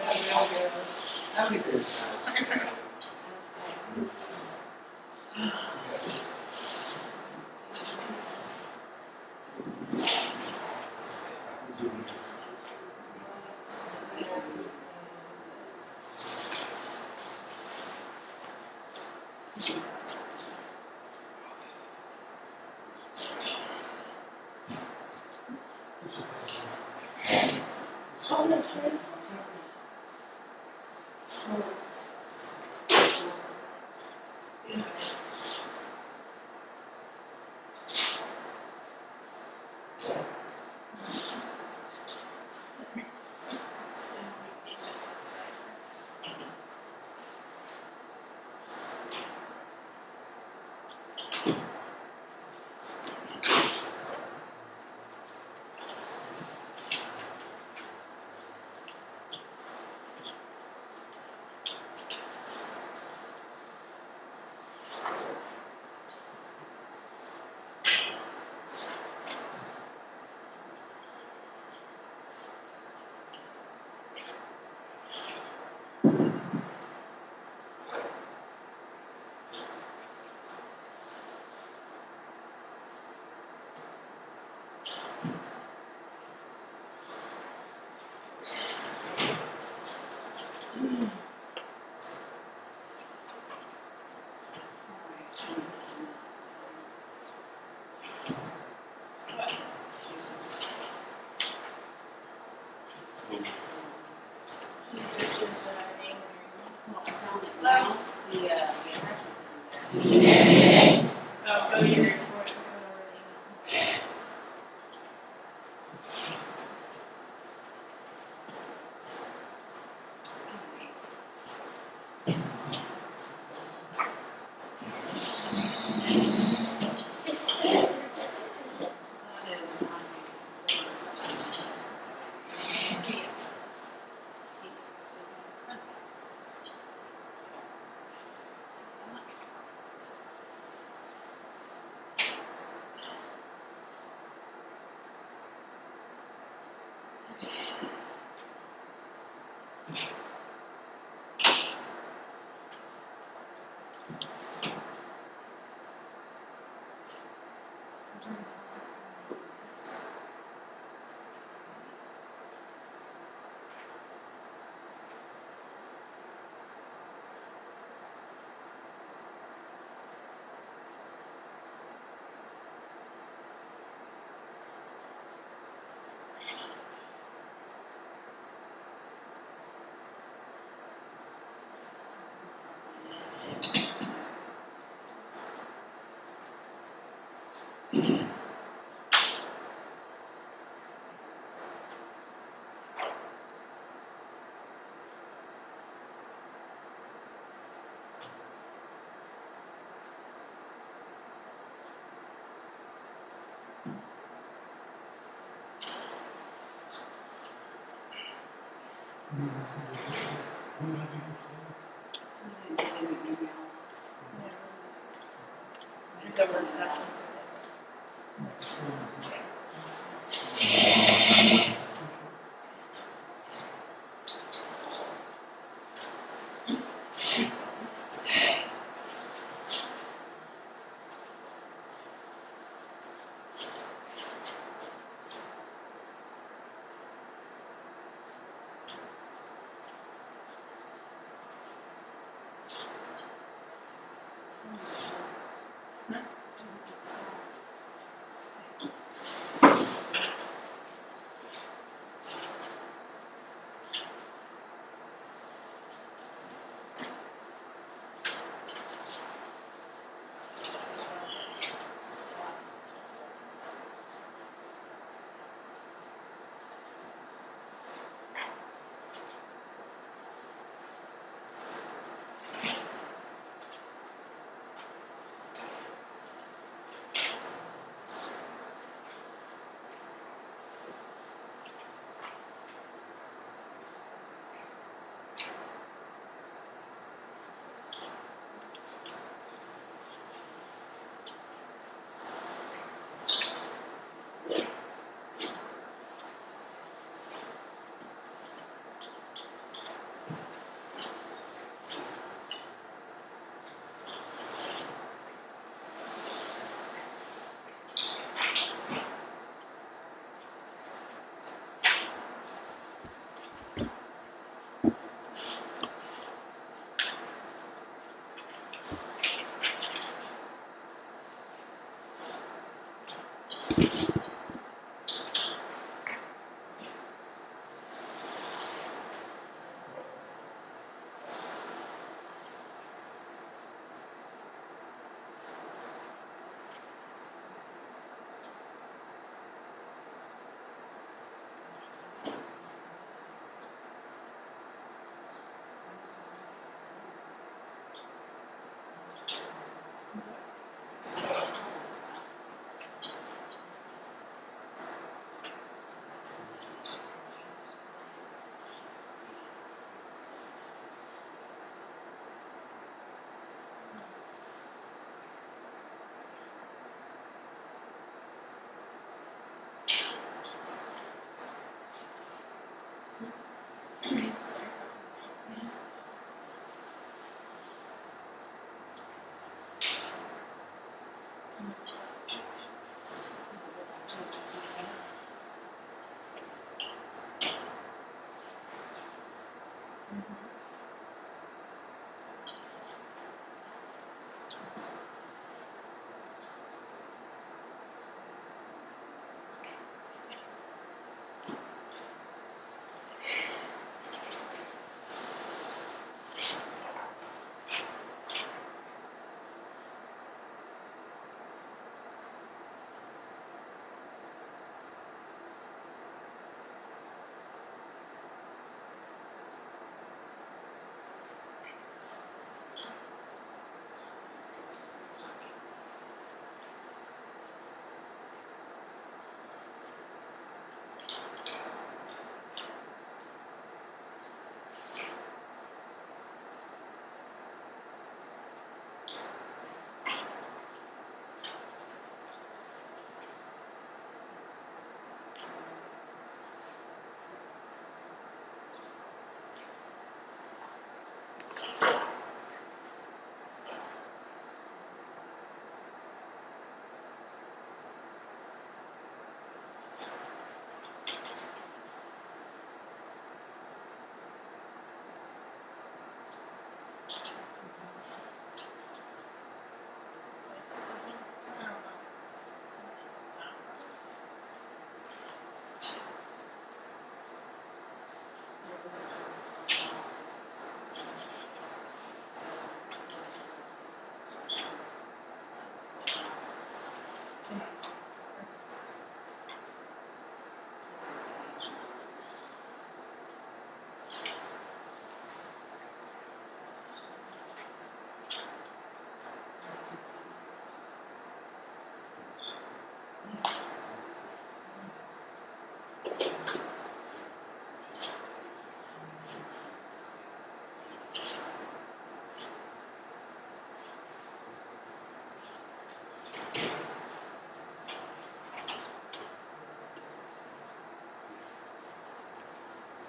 That would be good. It's over acceptance.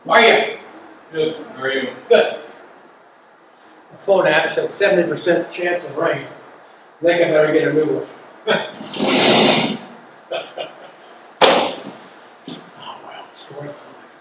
How are you? Good. How are you? Good. The phone app said 70% chance of rain. I think I better get a new one. Oh, well, story of my life.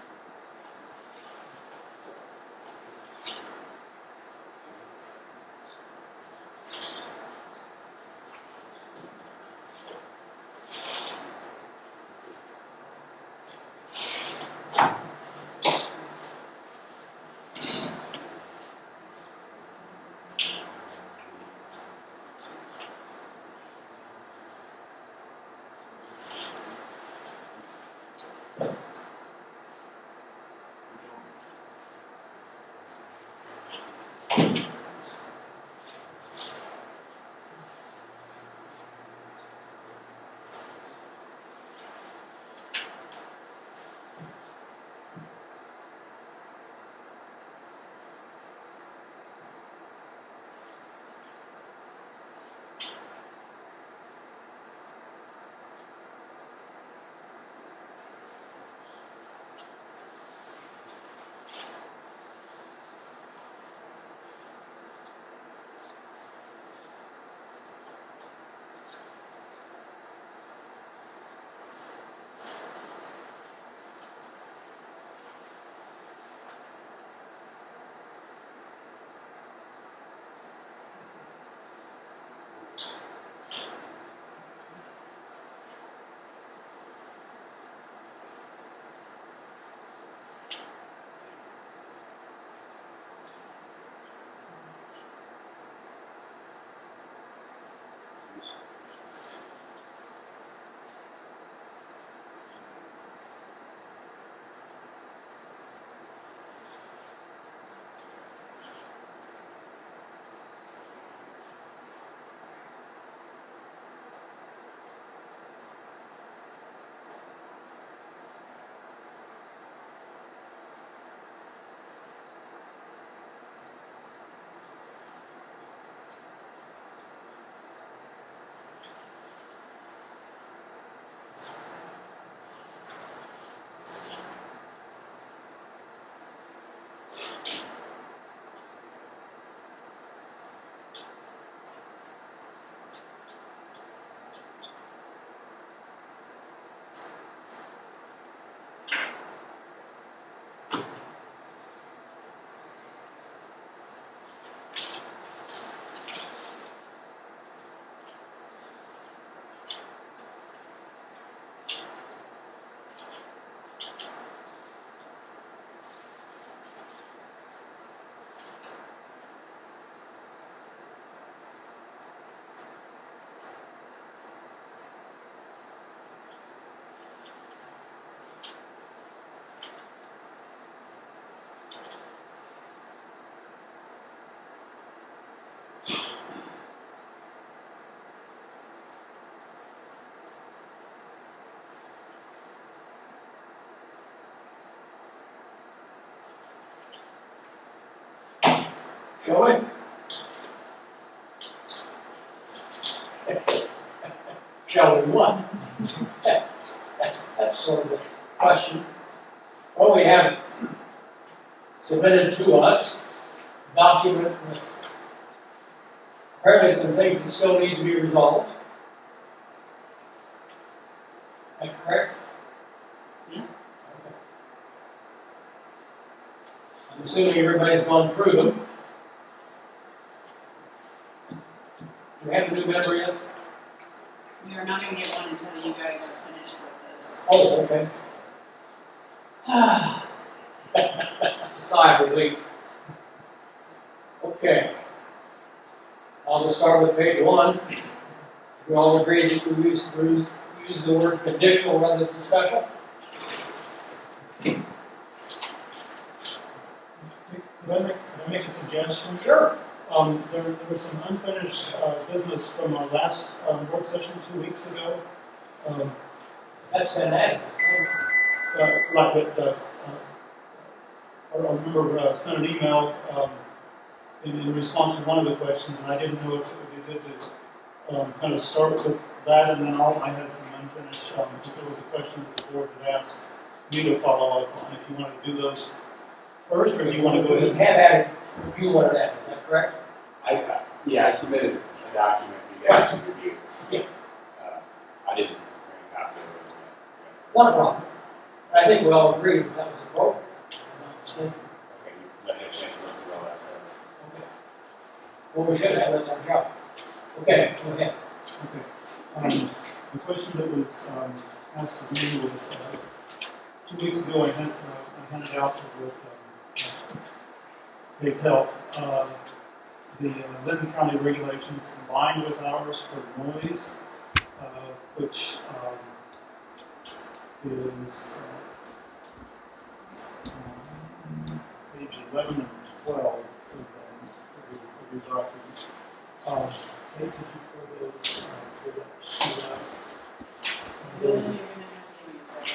Shall we? Shall we what? That's sort of the question. Well, we have submitted to us a document with apparently some things that still need to be resolved. Is that correct? Yeah. Okay. I'm assuming everybody's gone through them. Do you have a new member yet? We are not going to get one until you guys are finished with this. Oh, okay. That's a sigh of relief. Okay. I'll just start with page 1. We all agree that we use the word conditional rather than special? Could I make a suggestion? Sure. There was some unfinished business from our last work session 2 weeks ago. That's been added. I remember sent an email in response to one of the questions, and I didn't know if it would be good to kind of start with that, and then I had some unfinished. If there was a question that the board had asked me to follow up on, if you want to do those first, or do you want to go We ahead? have added a few more of that, is that correct? I submitted a document for you guys to review. Yeah. I didn't bring a copy of it. Not a problem. I think we all agree that that was appropriate. I'm not mistaken. Okay, you let me have a chance to look through all that stuff. Okay. Well, we should have, that's our job. Okay, go ahead. Okay. The question that was asked of me was 2 weeks ago. I handed out with Kate's help the Lincoln County regulations combined with ours for noise, which is page 11 and 12 of your document. Kate, did you put those for that sheet out? You're going to have to give me a second.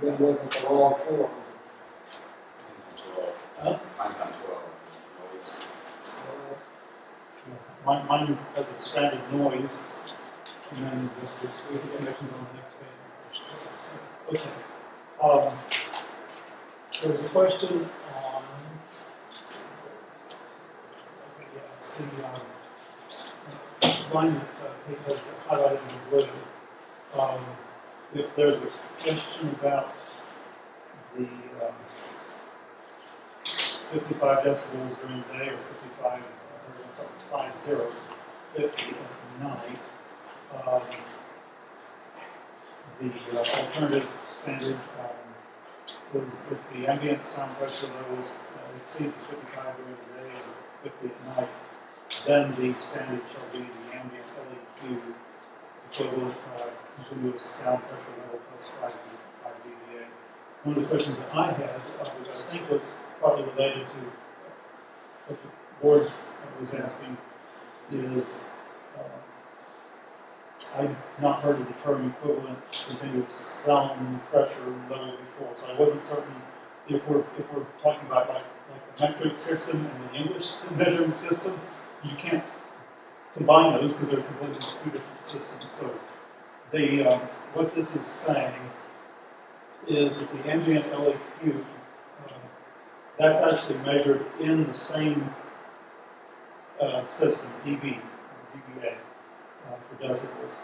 We've been working for all 4. Huh? Mine's on 12. Noise. Mine has a stranded noise, and then the excluded emissions on the next page. Okay. There was a question on. Okay, yeah, it's the line that Kate has highlighted in blue. If there's a question about the 55 decibels during the day or 50 at night, the alternative standard is if the ambient sound pressure levels exceed the 55 during the day or 50 at night, then the standard shall be the ambient LEQ equivalent continuous sound pressure level plus 5 dBA. One of the questions that I had, which I think was probably related to what the board was asking, is I've not heard of the term equivalent continuous sound pressure level before, so I wasn't certain if we're talking about like the metric system and the English measuring system. You can't combine those because they're completely 2 different systems. So what this is saying is that the ambient LEQ, that's actually measured in the same system, dB, dBA, for decibels.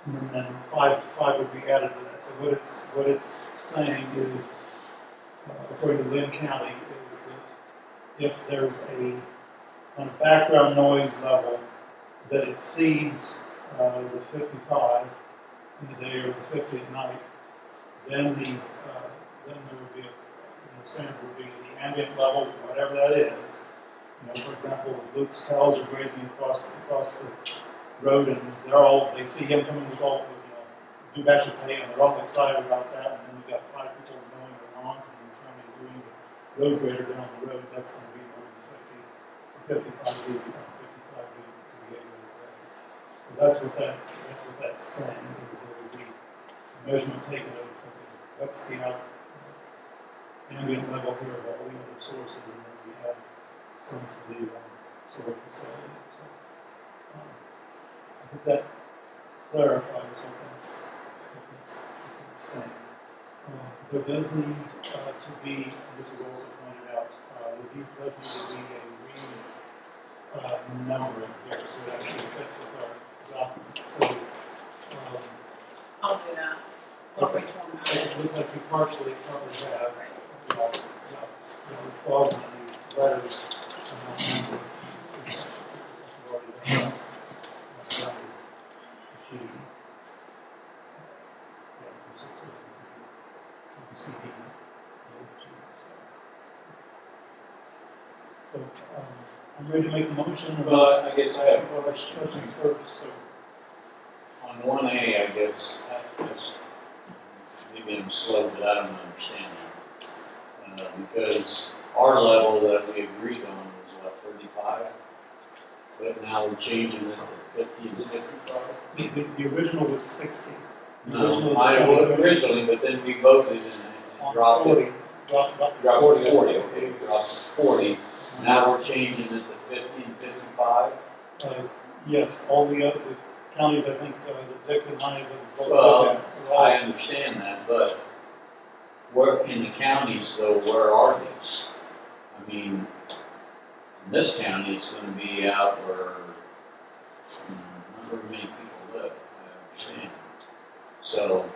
And then 5 would be added to that. So what it's saying is, according to Lynn County, is that if there's on a background noise level that exceeds the 55 in the day or the 50 at night, then then there would be the standard would be the ambient level, whatever that is. You know, for example, Luke's cows are grazing across the road, and they see him coming with all do back to pay, and they're all excited about that, and then we've got 5 people mowing their lawns, and the county's doing the road grader down the road, that's gonna be more than 55 dB, 55 dB. So that's what that's saying, is there would be a measurement taken of what's the ambient level here of all the other sources, and then we add some to the solar facility. So I think that clarifies what that's saying. There does need to be, and this was also pointed out, there does need to be a numbering here, so that actually fits with our document. So I'll do that. I'll wait till I'm out. it looks like we partially covered that. The clause in the letters. So I'm ready to make a motion. Well, I guess I have questions first. So on 1A, I guess, that's, maybe I'm slow, but I don't understand that. Because our level that we agreed on was what, 35? But now we're changing it to 50 to 65? the original was 60. The No, was I 20. was originally, but then we voted and On dropped 40. it. Dropped Dropped it to 40, okay, dropped to 40. Now we're changing it to 50 and 55? Yes, all the other counties, I think, that Dick and I have Well, I understand that, but where in the counties though, where are these? I mean, in this county, it's gonna be out where not very many people live, I understand. So,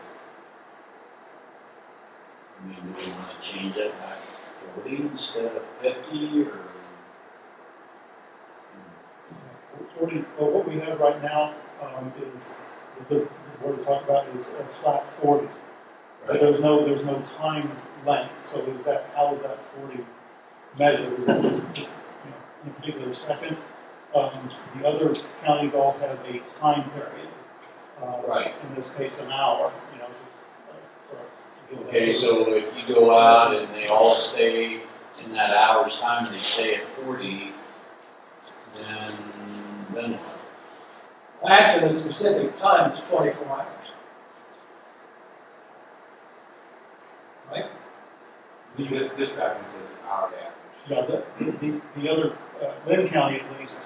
I mean, do we wanna change it back to 40 instead of 50, or? 40, well, what we have right now is, the board is talking about is a flat 40. But there's no time length, so how is that 40 measured? Is that just in a particular second? The other counties all have a time period. Right. In this case, an hour, Okay, so if you go out and they all stay in that hour's time and they stay at 40, then what? Actually, the specific time is 24 hours. Right? This document says hourly average. Yeah, the other, Lynn County at least,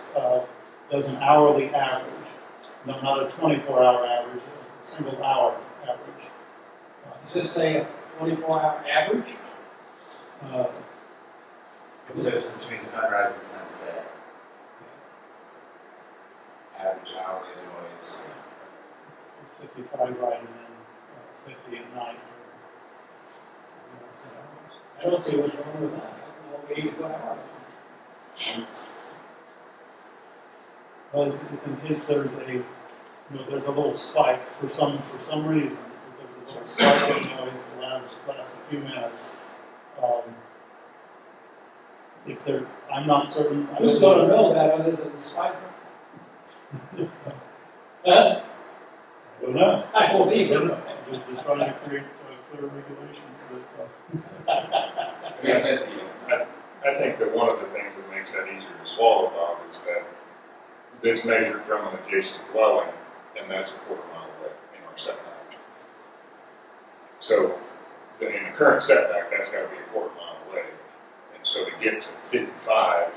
does an hourly average, not a 24-hour average, a single hour average. Does this say a 24-hour average? It says between sunrise and sunset. Average hourly is always. 55 right, and then 50 at night. I don't see what's wrong with that. I don't know, 84 hours. Well, it's in case there's there's a little spike for some reason. There's a little spike in noise that lasts a few minutes. If there, I'm not certain. Who's going to know that other than the spiker? Huh? I don't know. I believe it. Just trying to create clear regulations that. Makes sense to you. I think that one of the things that makes that easier to swallow, Bob, is that it's measured from an adjacent dwelling, and that's a quarter mile away in our setback. So, in the current setback, that's got to be a quarter mile away. And so to get to 55,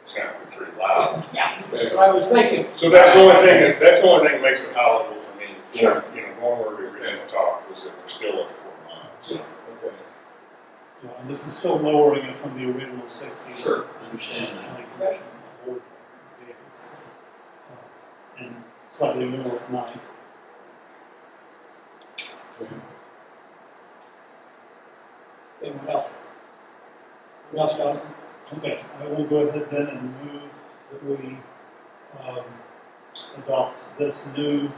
it's going to be pretty loud. Yes, that's what I was thinking. So that's the only thing that makes it palatable for me. Sure. Going where we originally talked was that we're still at a quarter mile. So, Okay. Yeah, and this is still lowering it from the original 60. Sure, I understand that. County Commission board gave us, and slightly more at night. Okay, what else? What else, Jonathan? Okay, I will go ahead then and move that we adopt this new,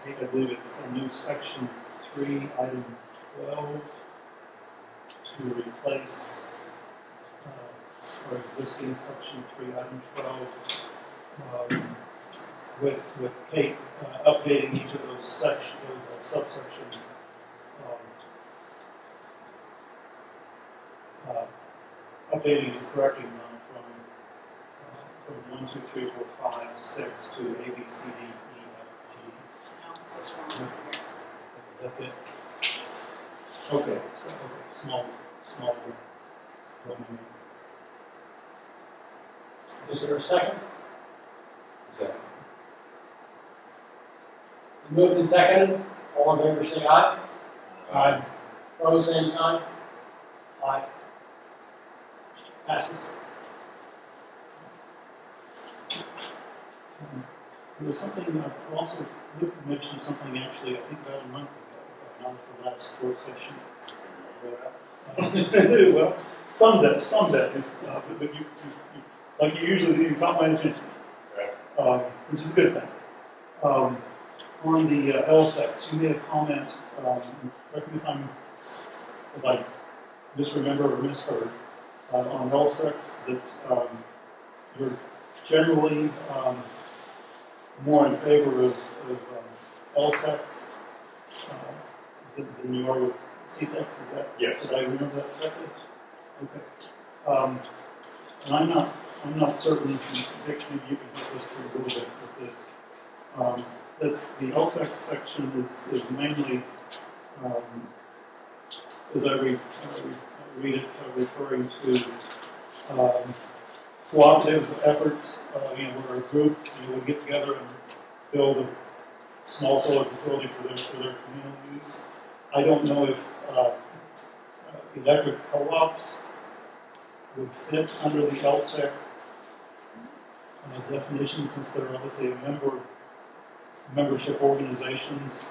I believe it's a new section 3, item 12, to replace our existing section 3, item 12. with Kate, updating each of those sections, those subsections. Updating and correcting them from 1, 2, 3, 4, 5, 6 to A, B, C, D, E, F, No, this is wrong over here. G. That's it. Okay, so small Roman. Is there a second? Second. Moved and seconded, all in favor say aye. Aye. Opposed, same sign. Aye. Passes. There was something, also, Luke mentioned something actually, I think about a month ago, not the last work session. Well, some that is, but you, like you usually do, you caught my attention, which is a good thing. On the LSEX, you made a comment, correct me if I misremember or misheard, on LSEX that you're generally more in favor of LSEX than you are with CSEX, is that? Yes. Did I remember that correctly? Okay. And I'm not certain, Vic, maybe you can help us through a little bit with this. The LSEX section is mainly, as I read it, referring to cooperative efforts, where a group, would get together and build a small solar facility for their communal use. I don't know if electric co-ops would fit under the LSEC definition, since they're obviously membership organizations,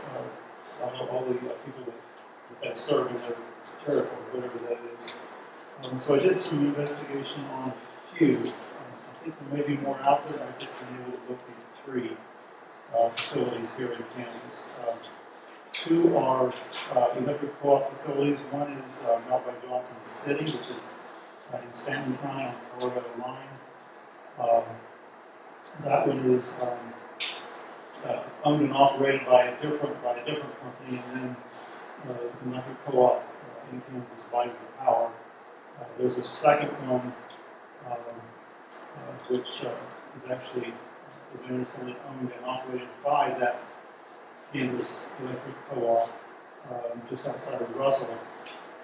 all the people that serve in their territory, whatever that is. So I did some investigation on a few. I think there may be more out there. I've just been able to look at 3 facilities here in Kansas. 2 are electric co-op facilities. One is out by Johnson City, which is in Stanton County on the Colorado line. That one is owned and operated by a different company, and then the electric co-op in Kansas buys the power. There's a second one, which is actually, as I understand it, owned and operated by that Kansas electric co-op just outside of Russell,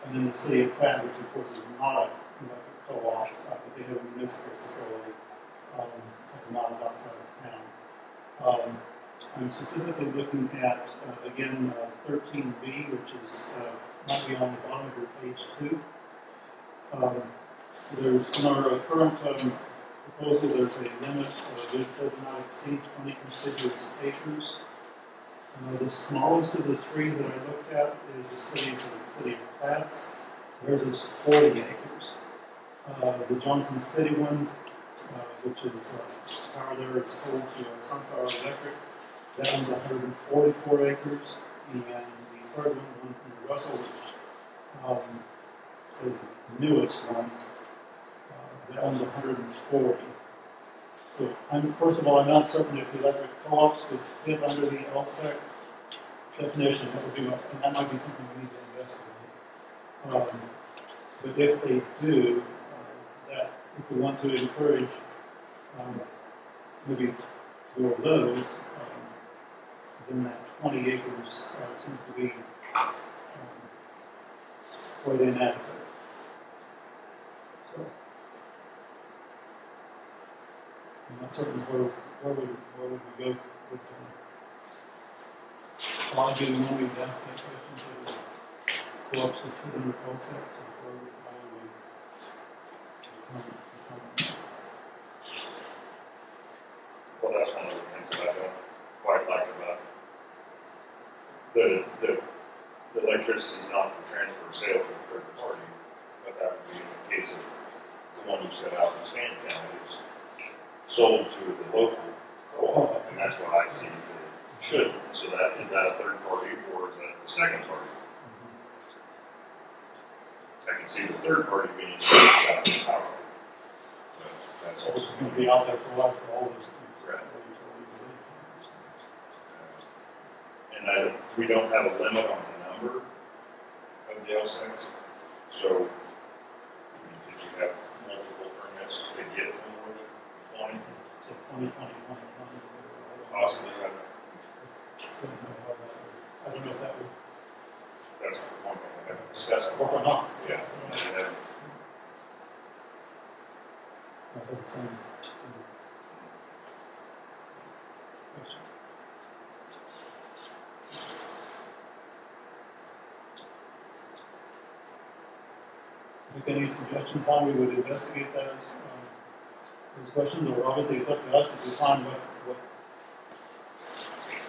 and then the city of Pratt, which of course is not an electric co-op, but they have a municipal facility a couple miles outside of town. I'm specifically looking at, again, 13B, which is might be on the bottom of your page 2. There's, in our current proposal, there's a limit that does not exceed 20 contiguous acres. The smallest of the 3 that I looked at is the city of Platts. Theirs is 40 acres. The Johnson City one, which is power there, is sold to Sunpower Electric. That one's 144 acres. And the third one from Russell, which is the newest one, that one's 140. So, first of all, I'm not certain if the electric co-ops would fit under the LSEC definition. That would be, and that might be something we need to investigate. But if they do, that if we want to encourage maybe more of those, then that 20 acres seems to be quite inadequate. So, I'm not certain where would we go with why do we want to ask that question to the co-ops that fit under LSEC, or how would we Well, that's one of the things that I don't quite like about the electricity is not for transfer or sale to a third party, but that would be in the case of the one you set out in Stanton County. It's sold to the local co-op, and that's what I see that it should. So that is that a third party or is that a second party? I can see the third party being out of power. But that's which is also going to be out there for a while for all those right. utilities. And we don't have a limit on the number of jail cells. So, I mean, did you have multiple permits to get to more than 20? So 20. Possibly, I don't know if that would that's the point I haven't discussed. work or not. Yeah. And I have the same question. Make any suggestions how we would investigate those questions, or obviously it's up to us to define what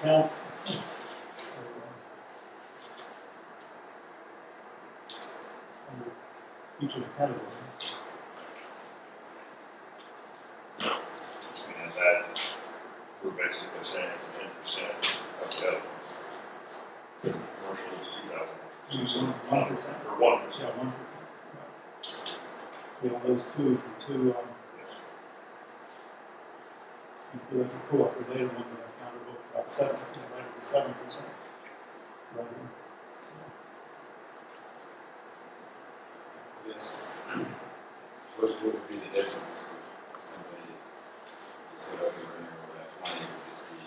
counts. So, under each of the categories. And that, we're basically saying it's 10% of the other one. Commercial is 2,000. 1%. Or 1%. Yeah, 1%. Yeah, those two, including the co-op related one that I counted over about 7%. Right. Yes. What would be the difference if somebody you said, okay, we're going to go that 20 would just be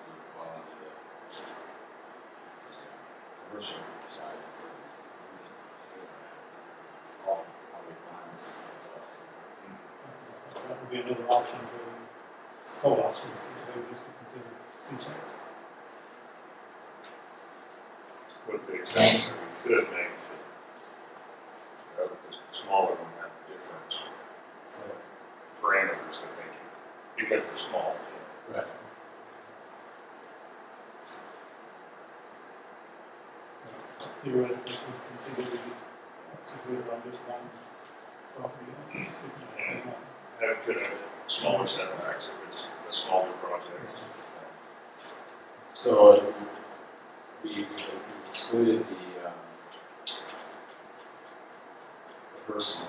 would fall into the commercial sizes of all requirements. That would be another option for co-ops, is they would just consider C-sites. With the exception that we could make the smaller one have different So, parameters that they can, because they're small. right. Theoretically, we can see that we could execute it on just one property. Could have smaller setbacks if it's a smaller project. So we excluded the personal.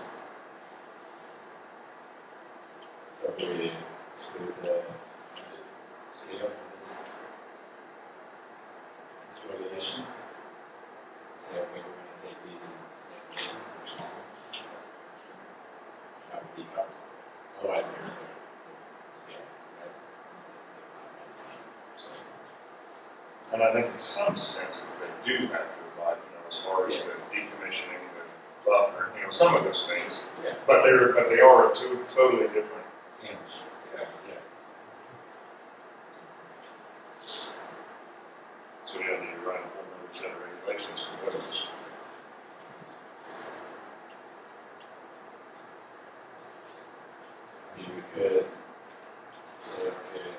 So we excluded the scale for this regulation. Say, okay, we're going to take these and make them small. That would be up. Otherwise, they're scale, right? Not the same. So, And I think in some senses they do have to provide, as far as the decommissioning, the buffer, some of those things. yeah. But they are two totally different. Yeah. So you need to write a whole other set of regulations for those. I mean, we could say, okay,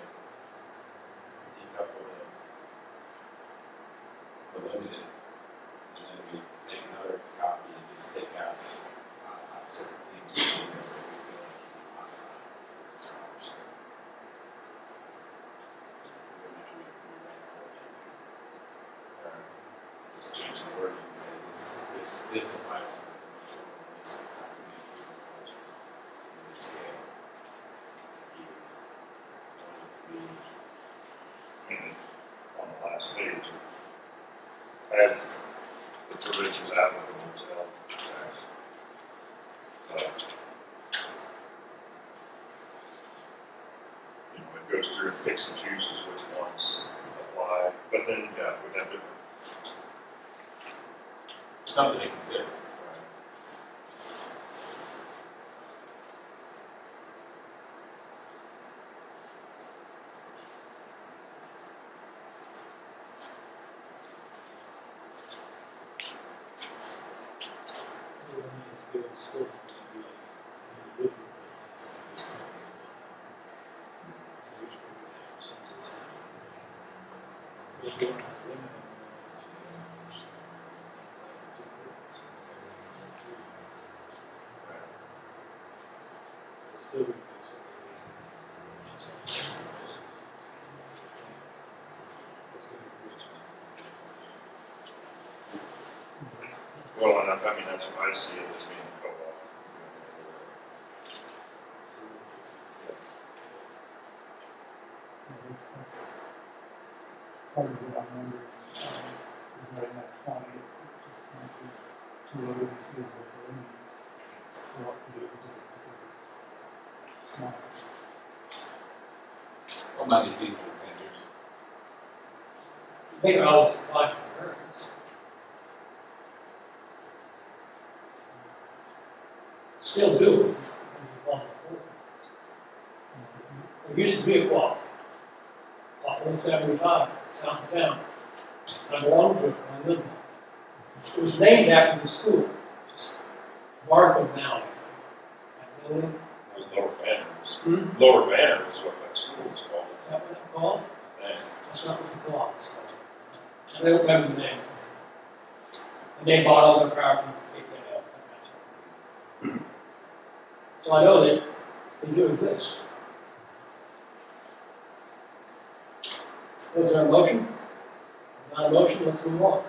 decouple the limited, and then we make another copy and just take out certain things in this that we feel like can be modified if it's a smaller scale. We wouldn't have to rewrite the whole thing. Or just change the wording and say this applies for the commercial, and this document applies for the scale. On the last page, as the provisions applicable to health tax. But, it goes through and picks and chooses which ones apply, but then, we have different. Something to consider. Well, and I mean, that's what I see it as being a co-op. That's part of what I'm wondering, regarding that 20, it just might be too low to be feasible for any, for what to do, because it's small. What might be feasible in 10 years? They can always apply for variance. Still do. When you apply for it. There used to be a quad off 175 south of town. I belonged to it when I lived there. It was named after the school. Barcode now, I think. That building. It was Lower Banner. Hmm? Lower Banner is what that school was called. Is that what it's called? I think. That's not what the co-op is called. I don't remember the name. And they bought all their property and picked that up. So I know they do exist. Was there a motion? Not a motion, let's move on.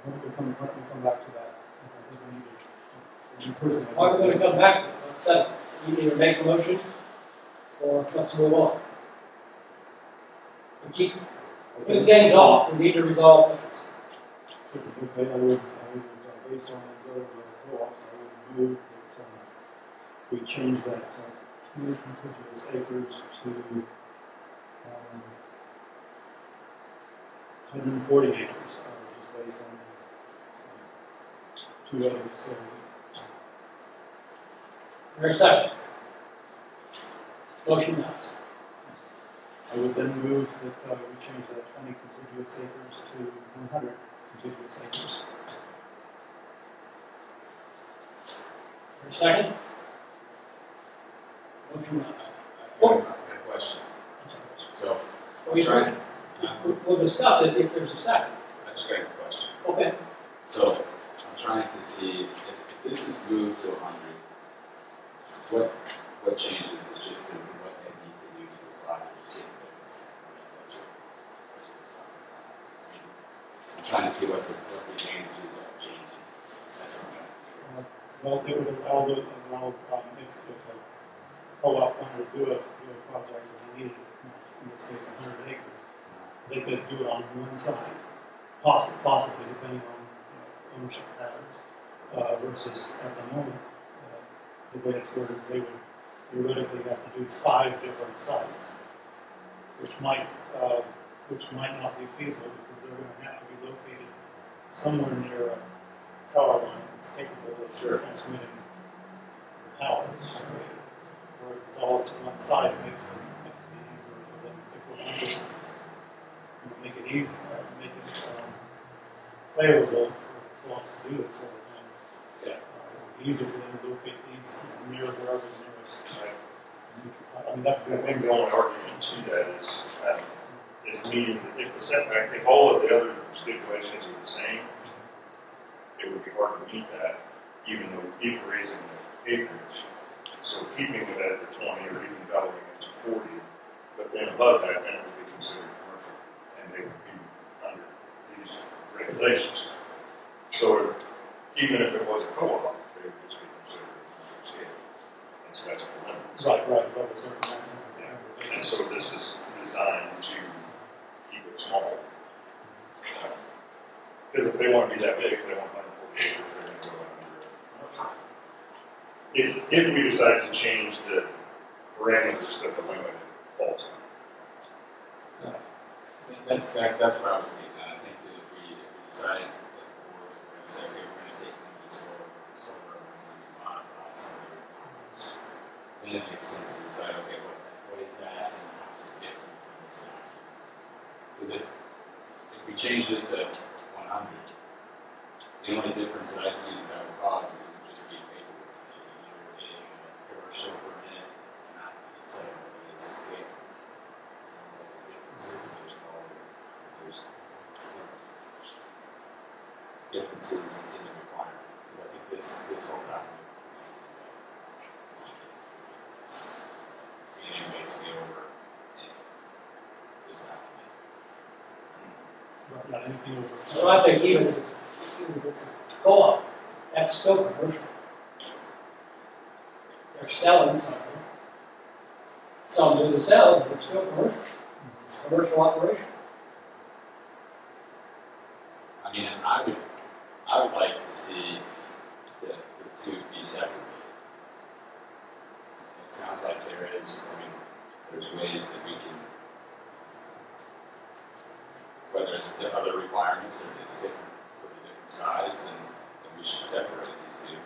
We'll come back to that. I think we need to, you personally. Why are we going to come back to it? Let's set it. You either make a motion or let's move on. We keep putting things off. We need to resolve things. Okay, I would, based on those other co-ops, I would move that we change that 20 contiguous acres to 140 acres, just based on two other facilities. Is there a second? Motion dies. I would then move that we change that 20 contiguous acres to 100 contiguous acres. For a second? Motion dies. I have a question. So, We'll discuss it if there's a second. I just got a question. Okay. So, I'm trying to see if this is moved to 100, what changes is just what they need to do to apply to just get the difference. I'm trying to see what the advantages of changing. That's what I'm trying to figure out. Well, it would allow if a co-op wanted to do a project and they needed, in this case, 100 acres, they could do it on one side, possibly depending on ownership patterns, versus at the moment, the way it's worded, they would theoretically have to do 5 different sites, which might not be feasible because they're going to have to be located somewhere near a power line that's capable of transmitting power. Whereas it's all to one side, it makes it easier for them. If we're going to just make it easy, make it favorable for us to do this sort of thing. Yeah. It would be easier for them to locate these near wherever the nearest. I mean, that I think the only argument to that is meeting, if the setback, if all of the other stipulations are the same, it would be hard to meet that, even raising the acreage. So keeping it at the 20 or even doubling it to 40, but then above that, then it would be considered commercial, and they would be under these regulations. So even if it was a co-op, they would just be considered a commercial scale. And so that's the limit. right, above a certain amount. Yeah. And so this is designed to keep it small. Because if they want to be that big, if they want 140 acres, they're going to go under commercial. If we decide to change the parameters that the limit falls on. That's what I was thinking. I think that if we decide as a board, we're going to say, okay, we're going to take them to solar, we're going to modify some of their requirements. Then it makes sense to decide, okay, what is that and how is it different from this now? Because if we change this to 100, the only difference that I see that would cause is it would just be paperwork. You're getting a commercial permit, not instead of this big. The differences are just all there's differences in the requirement. Because I think this whole document being basically over this document. Not anything over. So I think even if it's a co-op, that's still commercial. They're selling something. some to themselves, but it's still commercial. It's a commercial operation. I mean, I would like to see the two be separated. It sounds like there is, I mean, there's ways that we can, whether it's the other requirements that it's different for the different size, then we should separate these two.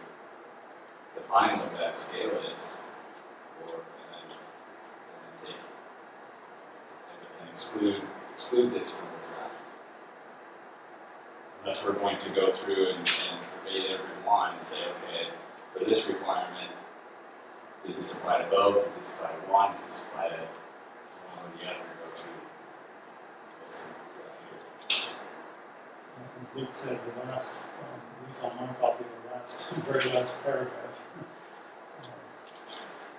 Define what that scale is, and then take, and exclude this from this not. Unless we're going to go through and debate every one and say, okay, for this requirement, does this apply to both? Does this apply to one? Does this apply to one or the other? Go through this and Like Luke said, the last, at least on my copy, the very last paragraph,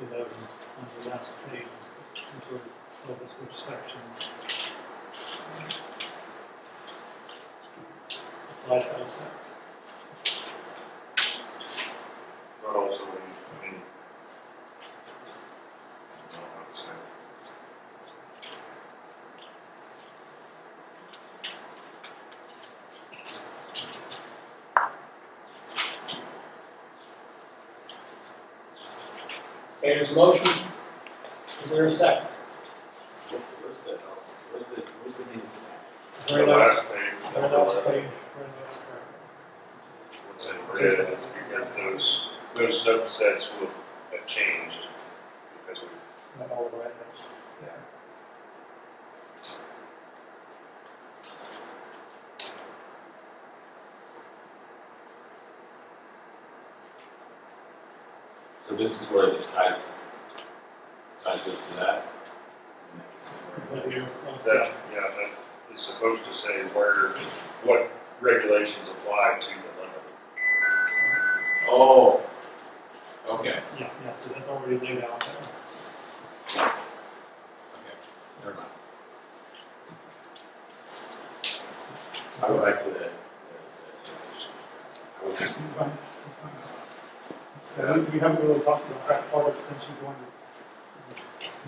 11 on the last page, which sort of tells us which sections apply to us. But also, I mean, I don't know how to say it. Okay, there's a motion. Is there a second? where's the else? Where's the name of that? Very The last, last page, very number last 11. page, very last paragraph. What's in red, is because those subsets will have changed because we. Not all the right notes. Yeah. So this is where it ties this to that. And this is where it is. That, yeah, that is supposed to say what regulations apply to the limit. Oh, okay. Yeah, so that's already laid out there. Okay, never mind. I'll go back to the I would just- So we haven't really talked about that part of it since you joined the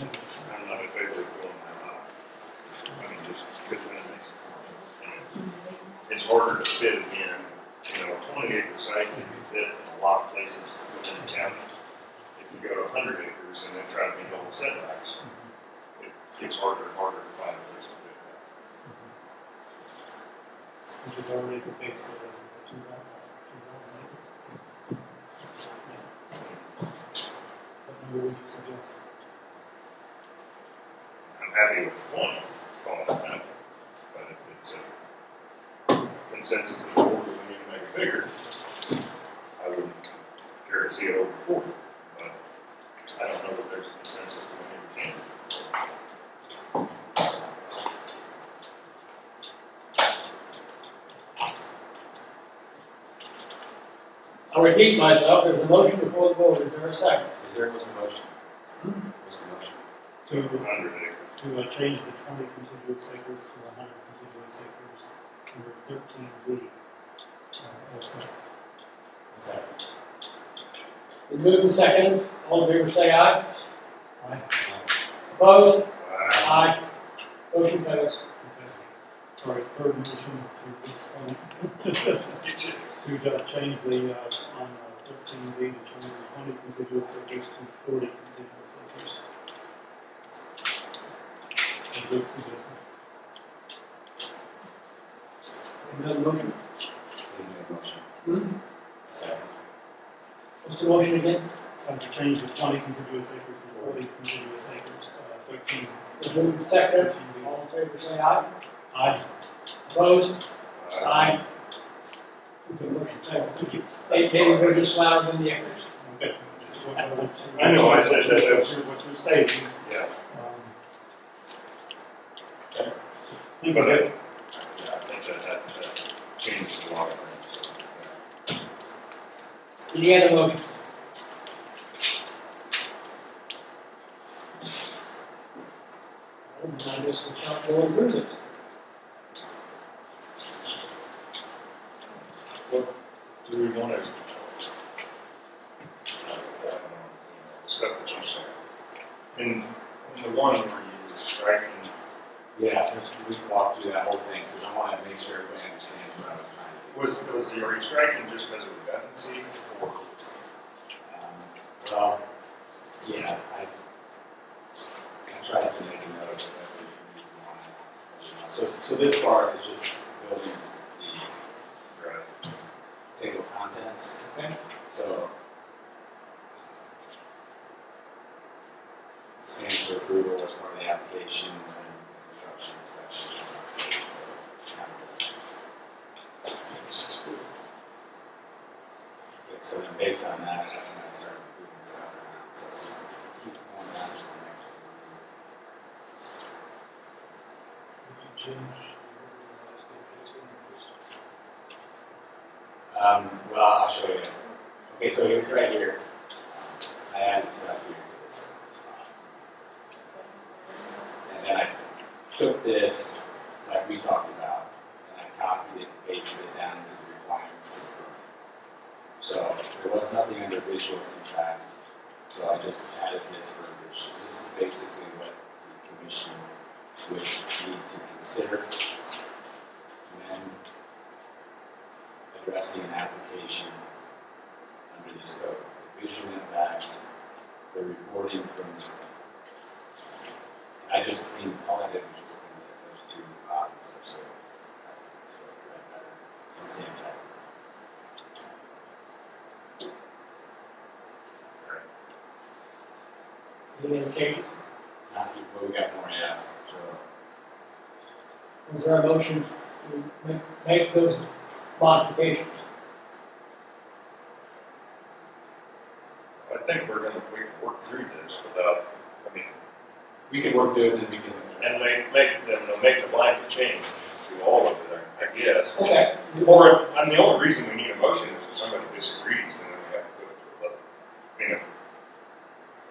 committee. I'm not in favor of going that high. I mean, just because when it makes it commercial. And it's harder to fit it in, 20-acre site can be fit in a lot of places within the county. If you go to 100 acres and then try to meet all the setbacks, it gets harder and harder to find a place to fit that. Which is already the case for the 2,000 What number would you suggest? I'm happy with the 20, call it 10. But if it's a consensus of the board that we need to make it bigger, I wouldn't care to see it over 40. But I don't know that there's a consensus that we need to change. I'll repeat myself. There's a motion before the board. Is there a second? What's the motion? What's the motion? To 100 acres. change the 20 contiguous acres to 100 contiguous acres under 13B. Also. Second. Been moved and seconded. All in favor say aye. Aye. Opposed? Aye. Aye. Motion carries. Okay. All right, third motion to explain. To change the, on 13B, to change the 20 contiguous acres to 40 contiguous acres. So Luke suggested. Another motion? Didn't make a motion. Hmm? Second. What's the motion again? To change the 20 contiguous acres to 40 contiguous acres, 13. Been moved and seconded. All in favor say aye. Aye. Opposed? Aye. Okay, motion carries. Thank you. Hey, David, we're just louder than the acres. Okay. I know, I said that. What you're saying. Yeah. Think of it. Yeah, I think that changes a lot of things. So, Any other motion? Well, I guess we'll start going through this. What do we want to? The stuff that you said. And the one where you were striking, Yeah, just we can walk through that whole thing, so I want to make sure everybody understands what I was trying to do. are you striking just because of redundancy, or? Well, yeah, I tried to make a note of every reason why. So this part is just building the table of contents. Okay. So stands for approval as part of the application and construction inspection. Okay, so then based on that, that's when I started moving stuff around. So keep going down to the next one. Would you change Well, I'll show you. Okay, so right here, I added stuff here to this spot. And then I took this, like we talked about, and I copied it and pasted it down into the requirements of the permit. So there was nothing under visual impact, so I just added this verbiage. This is basically what the commission would need to consider when addressing an application under this code. The visual impact, the reporting from, I just cleaned, all I did was just clean those two items, so it's the same type. Any other changes? Not, but we got more, yeah, so. Was there a motion to make those modifications? I think we can work through this without, We can work through it and then we can. and make the blanket change to all of it, I guess. Okay. Or, the only reason we need a motion is if somebody disagrees, then we have to put it to a vote.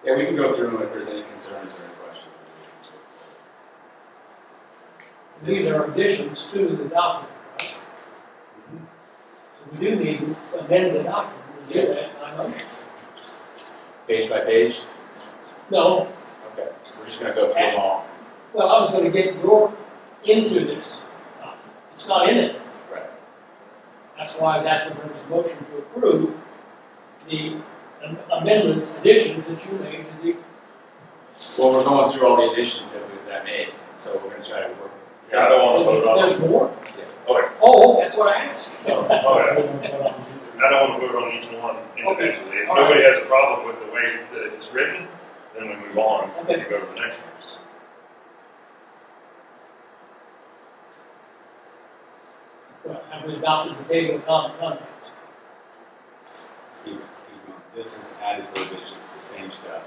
Yeah, we can go through them if there's any concerns or any questions. These are additions to the document, right? So we do need to amend the document, we do that, I know. Page by page? No, Okay, we're just gonna go through them all. well, I was gonna get your into this. It's not in it. Right. That's why I was asking for a motion to approve the amendments, additions that you made to the. Well, we're going through all the additions that I made, so we're gonna try to work. Yeah, I don't want to vote on There's it. more? Okay. Oh, that's what I asked. Oh, yeah. I don't want to vote on each one individually. If All nobody has a problem with the way that it's written, then we move on Okay. and go to the next one. Well, have we adopted the table of common contents? Let's keep going. This is added verbiage, it's the same stuff.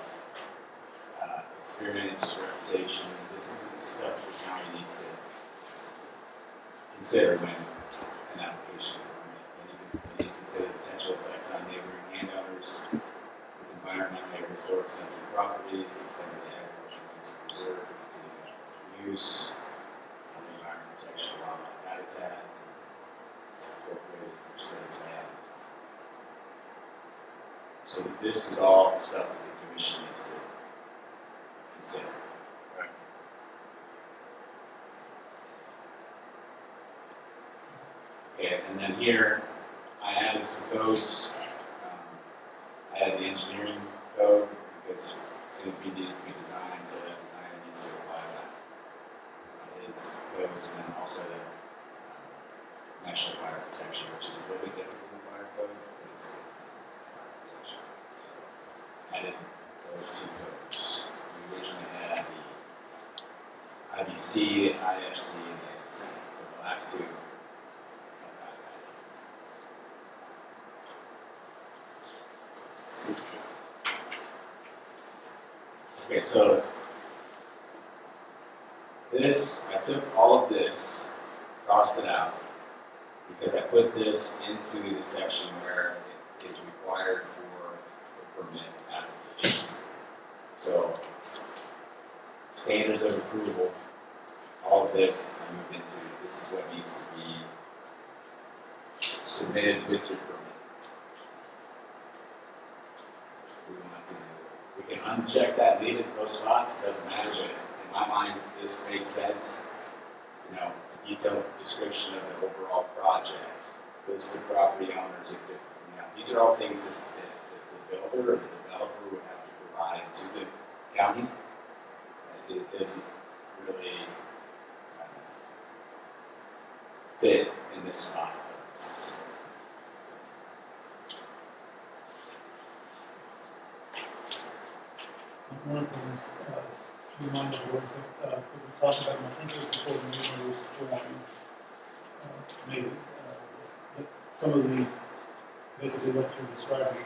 Experience, reputation, this is stuff the county needs to consider when an application is permitted. And you can consider potential effects on neighboring landowners with environmentally or historic sensitive properties, the extent of the agricultural lands preserved for continued agricultural use, on the environmental protection of wildlife habitat, incorporated into the city's land. So this is all stuff that the commission needs to consider. Right. Okay, and then here, I added some codes. I added the engineering code because it's going to need to be designed, so that designer needs to apply that. His codes, and then also the National Fire Protection, which is a little bit different than the fire code, but it's good. Fire protection. So, added those two codes. We originally had the IBC, the IFC, and the NC. So the last two. Okay, so this, I took all of this, crossed it out, because I put this into the section where it is required for the permit application. So, standards of approval, all of this I moved into, this is what needs to be submitted with your permit. We want to We can uncheck that, leave it in those spots, doesn't matter, but in my mind, this made sense. You know, a detailed description of the overall project, list of property owners and different, you know, these are all things that the builder or the developer would have to provide to the county. It doesn't really fit in this spot. One of the things, to remind the board that we talked about, and I think it was before the meeting was joined, maybe, that some of the, basically what you're describing,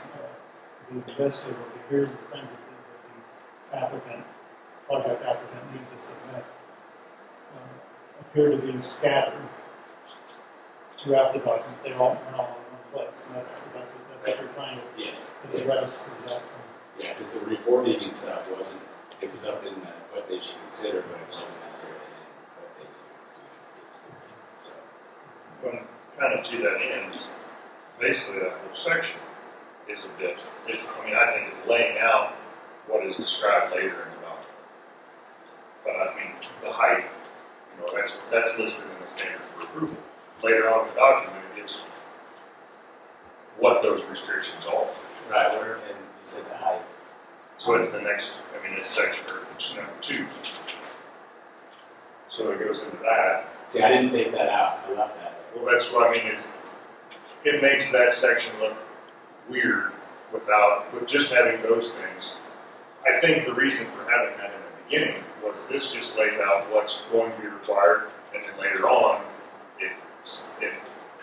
the list of, okay, here's the things that the applicant, project applicant needs to submit, appear to be scattered throughout the document. They're all in one place, and that's what you're trying to Yes. address, is that. Yeah, because the reporting and stuff wasn't, it was up in what they should consider, but it wasn't necessarily in what they do. So, When kind of to that end, basically that whole section is a bit, I think it's laying out what is described later in the document. But I mean, the height, that's listed in the standard for approval. Later on in the document, it gives what those restrictions are. right, and you said the height. So it's the next, it's section, or it's number 2. So it goes into that. See, I didn't take that out. I left that. Well, that's what I mean, is it makes that section look weird with just having those things. I think the reason for having that in the beginning was this just lays out what's going to be required, and then later on, it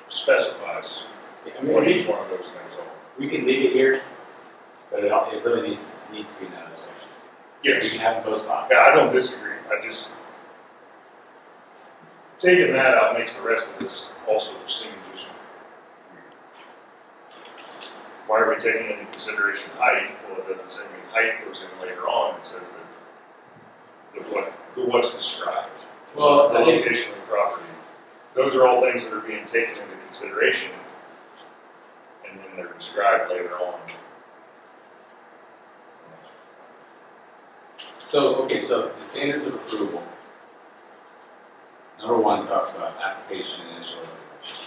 specifies what each one of those things are. We can leave it here, but it really needs to be another section. Yes. We can have both spots. Yeah, I don't disagree. I just, taking that out makes the rest of this also seem just weird. Why are we taking into consideration height? Well, it doesn't say, height goes in later on. It says that what's described. Well, the I think, location of the property. Those are all things that are being taken into consideration, and then they're described later on. so the standards of approval. Number 1 talks about application and initial information.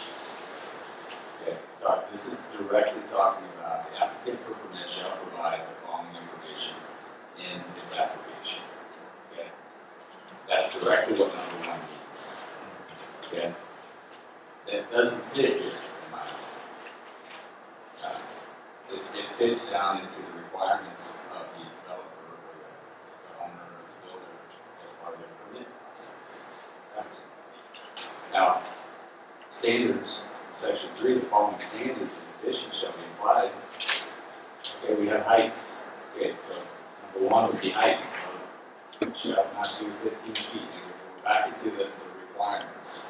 Okay, this is directly talking about the applicant for permit shall provide the following information in its application. Okay, that's directly what number 1 means. Okay, that doesn't fit here in my mind. It fits down into the requirements of the developer or the owner or the builder as part of their permit process. Now, standards, section 3, the following standards in addition shall be applied. Okay, we have heights. Okay, so number 1 would be height. Shall not do 15 feet. And we're back into the requirements,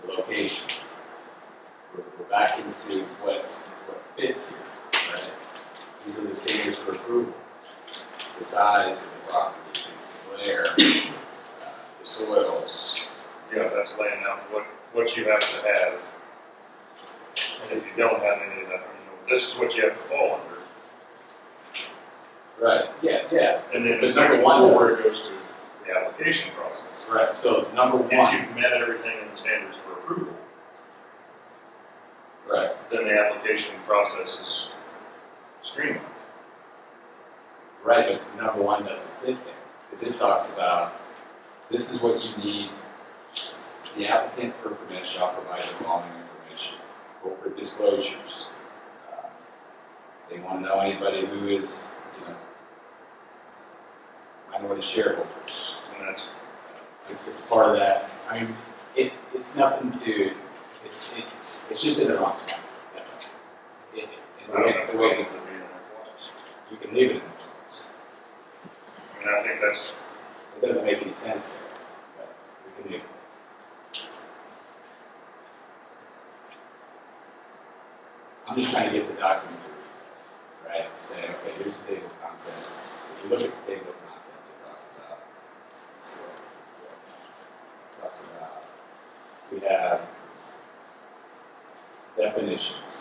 the location. We're back into what fits here, right? These are the standards for approval. The size of the property, the glare, the soils. Yeah, that's laying out what you have to have. And if you don't have any of that, this is what you have to fall under. Right, yeah. And then Because there's number 1 is, where it goes to the application process. right, so number 1. If you've met everything in the standards for approval, Right. then the application process is streamlined. Right, but number 1 doesn't fit there. Because it talks about, this is what you need. The applicant for permit shall provide the following information. Corporate disclosures. They want to know anybody who is, minority shareholders. And that's, It's part of that. It's nothing to, it's just in the wrong spot. That's all. I don't have The a way problem with it being in that clause. you can leave it in the clause. I think that's, It doesn't make any sense there, but we can leave it. I'm just trying to get the document to read, right? To say, okay, here's the table of contents. If you look at the table of contents, it talks about, we have definitions,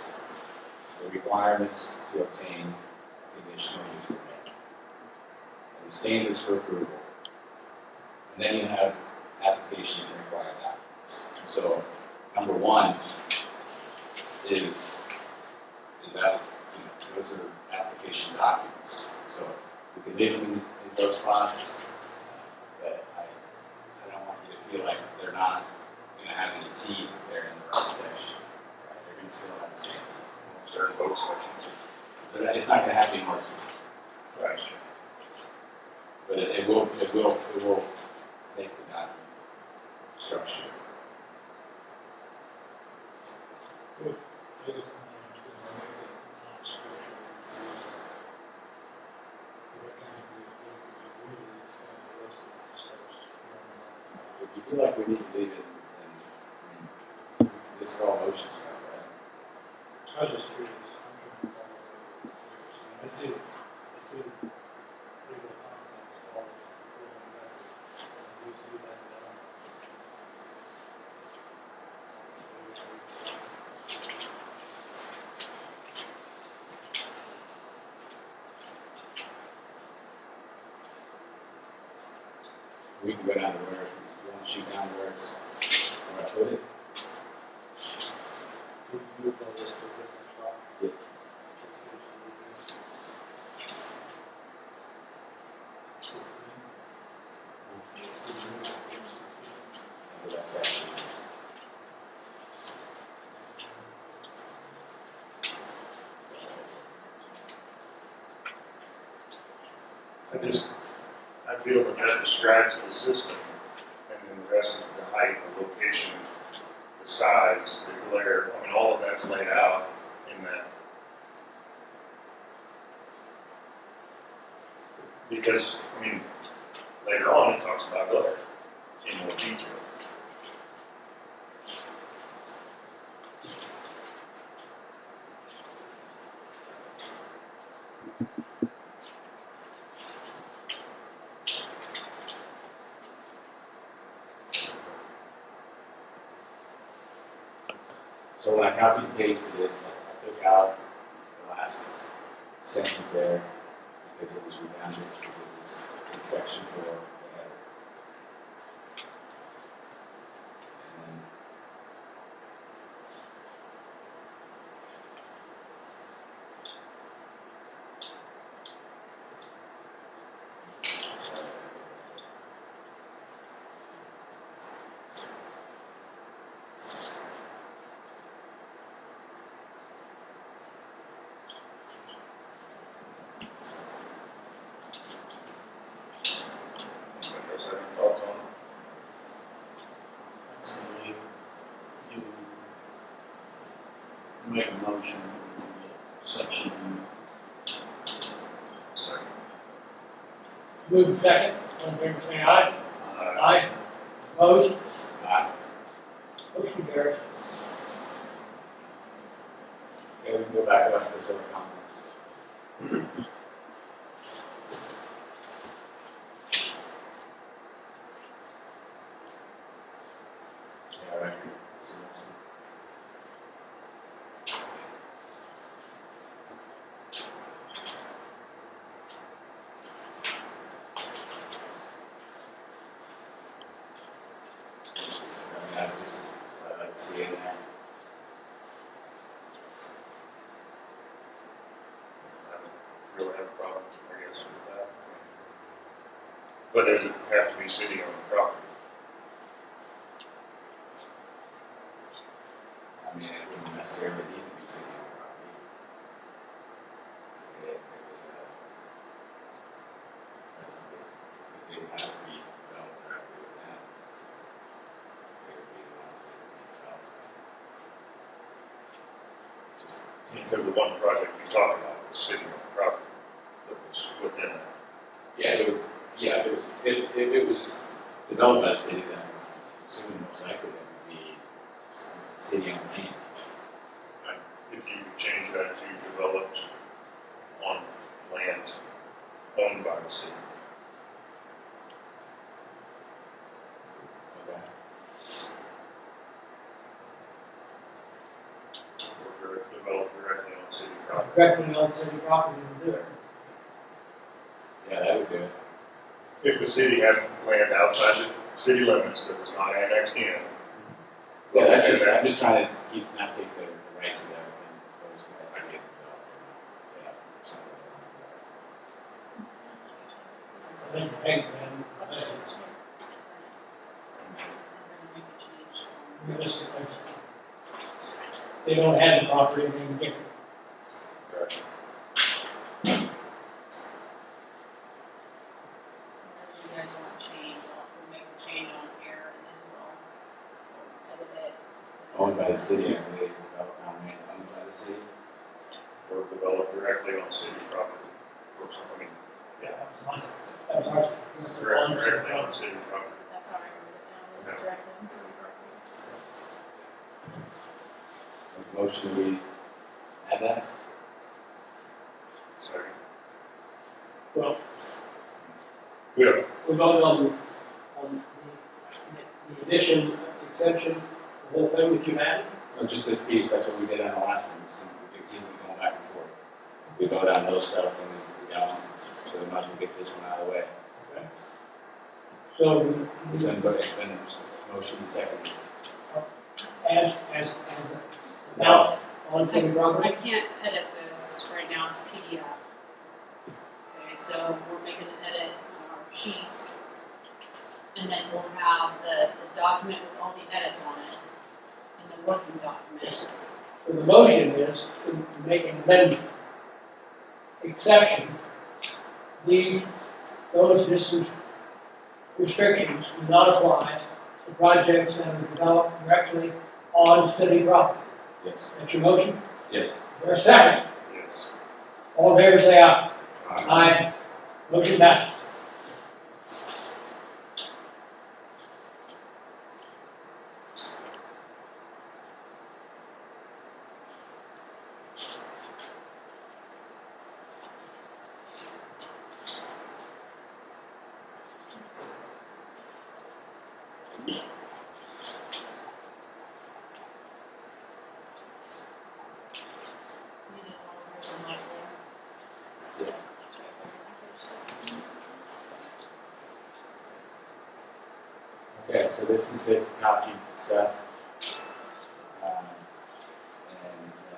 the requirements to obtain conditional use permit, and the standards for approval. And then you have application and required documents. And so, number one is that, those are application documents. So we can leave them in those spots, but I don't want you to feel like they're not going to have any teeth if they're in the right section. Right? They're going to still have the same teeth. Certain both sections. But it's not going to have any more teeth. Right. But it will make the document structure. If you feel like we need to leave it, then this is all motion stuff, right? I was just curious. I see it. See the contents all you see that We can go down to where, you want to shoot down where it's, where I put it? so you move all this to a different spot. Yeah. Under that section. I feel that describes the system, and then the rest of the height, the location, the size, the glare, all of that's laid out in that. Because, later on it talks about glare in more detail. So when I copied and pasted it, I took out the last sentence there because it was redundant, because it was in section 4 of the header. And then Anybody else have any thoughts on it? So you make a motion, section, Second. Move in second, all in favor, say aye. Uh, Aye. Opposed? Ah, Motion carries. okay, we can go back up to some comments. Yeah, right here. I'd like to see it in there. I don't really have a problem, I guess, with that. But does it have to be city on the property? I mean, it wouldn't necessarily need to be city owned property. It would have to be developed directly with them. They would be the ones that would be developed. Just So the one project you talked about was city on the property that was within that. yeah, it would, yeah, if it was developed by the city, then I'm assuming most likely that would be city owned land. If you change that to developed on land owned by the city. Okay. Or developed directly on city property. Directly on city property will do it. the city had land outside the city limits that was not annexed in. Yeah, that's just, I'm just trying to not take the rights of everything, those guys are getting developed. I think, hey, man, that's realistically. They don't have the property, they can get it. Correct. Whatever you guys want to change, we'll make the change on here and then we'll edit it. Owned by the city, I believe, developed on land owned by the city. Or developed directly on city property or something. Yeah, that was nice. Directly on city property. That's how I wrote it down, is Okay. directly into the property. Motion, we add that? Second. Well, Yeah. we're voting on the addition, exception, the whole thing that you added. No, just this piece, that's what we did on the last one, so we keep going back and forth. We vote on those stuff and then we go on, so we might as well get this one out of the way. Okay. So, It's been motion second. as now, on city I property, can't edit this right now, it's a PDF. Okay, so we're making an edit on our sheet. And then we'll have the document with all the edits on it, and the working document. so the motion is to make an amendment. Exception, those distance restrictions do not apply to projects that are developed directly on city property. Yes. That's your motion? Yes. Is there a second? Yes. All in favor, say aye. Aye. Motion passes. We did all of yours in like Yeah. Okay, so this is the copy stuff. And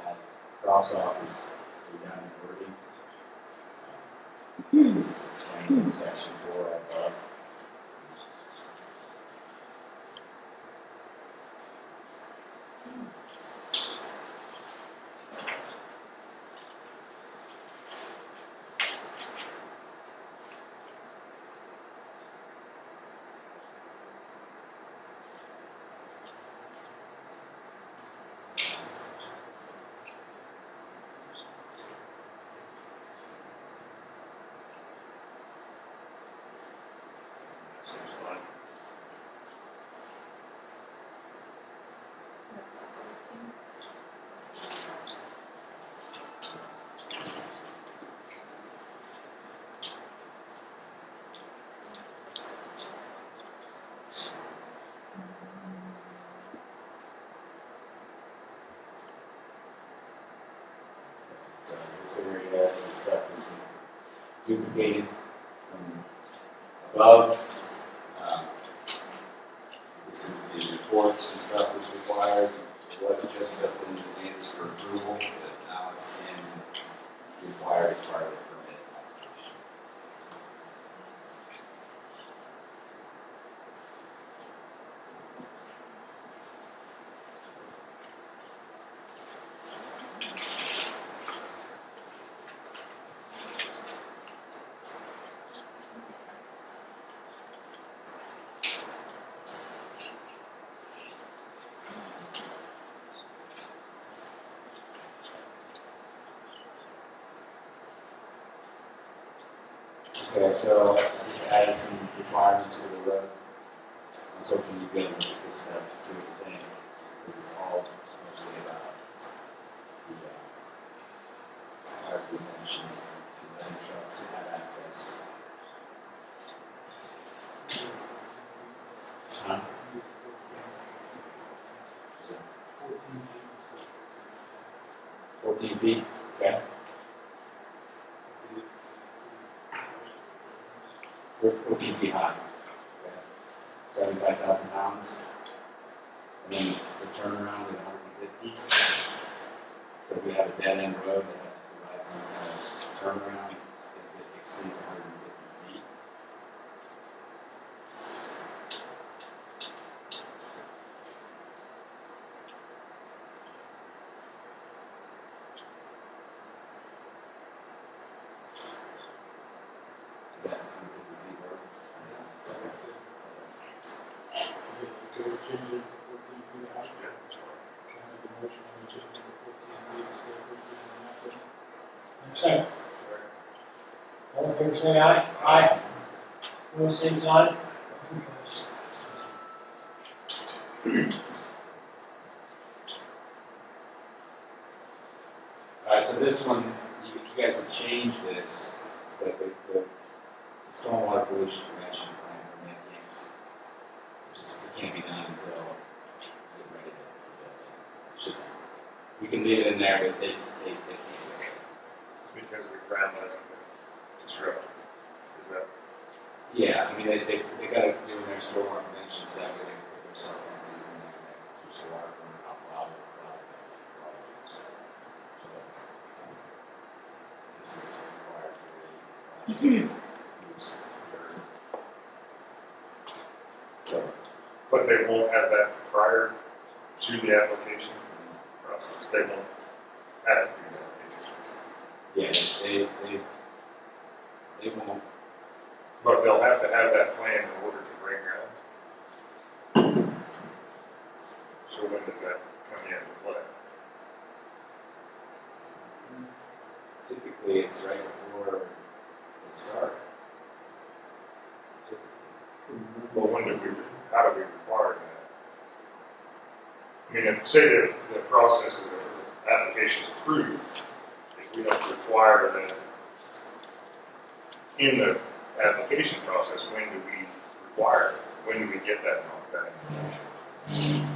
that cross off is redundant wording. It's explained in section 4 above. That seems fine. So this area is stuff that's been duplicated from above. This is the reports and stuff that's required. It was just up in the standards for approval, but now it's in required as part of the permit application. Okay, so I just added some requirements for the road. I was hoping you'd be able to look at this stuff to see what you think, because it's all mostly about the fire prevention, to letting trucks have access. Huh? Is it 14 feet? Okay. 14 feet high. 75,000 pounds. And then the turnaround at 150. So if we have a dead end road, they have to provide some kind of turnaround if it exceeds 150 feet. Is that 150 feet road? Second. All in favor, say aye. Aye. Opposed, same sign. Alright, so this one, you guys have changed this, but the stormwater pollution prevention plan permit it can't be done until you get ready to build it. It's just, we can leave it in there, but they can't do it. Because the ground hasn't been disrupted. Is that? Yeah, I mean, they gotta do their stormwater prevention stuff, they put their cell fences in there that keeps the water from out loud. So, this is required for the use. So, But they won't have that prior to the application process. They won't have to do that. yeah, they won't. But they'll have to have that plan in order to break ground. So when does that come into play? Typically, it's right before they start. Well, how do we require that? I mean, if, say that the process of the application is approved, if we don't require that in the application process, when do we require it? When do we get that information?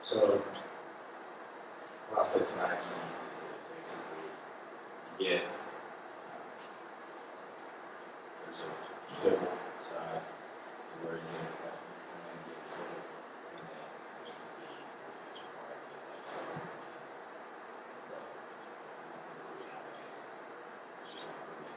So, process I've seen is that basically you get there's a civil side to where you have to come in and get civil, and then there's the it's required to get that civil. But we have to, it's just not really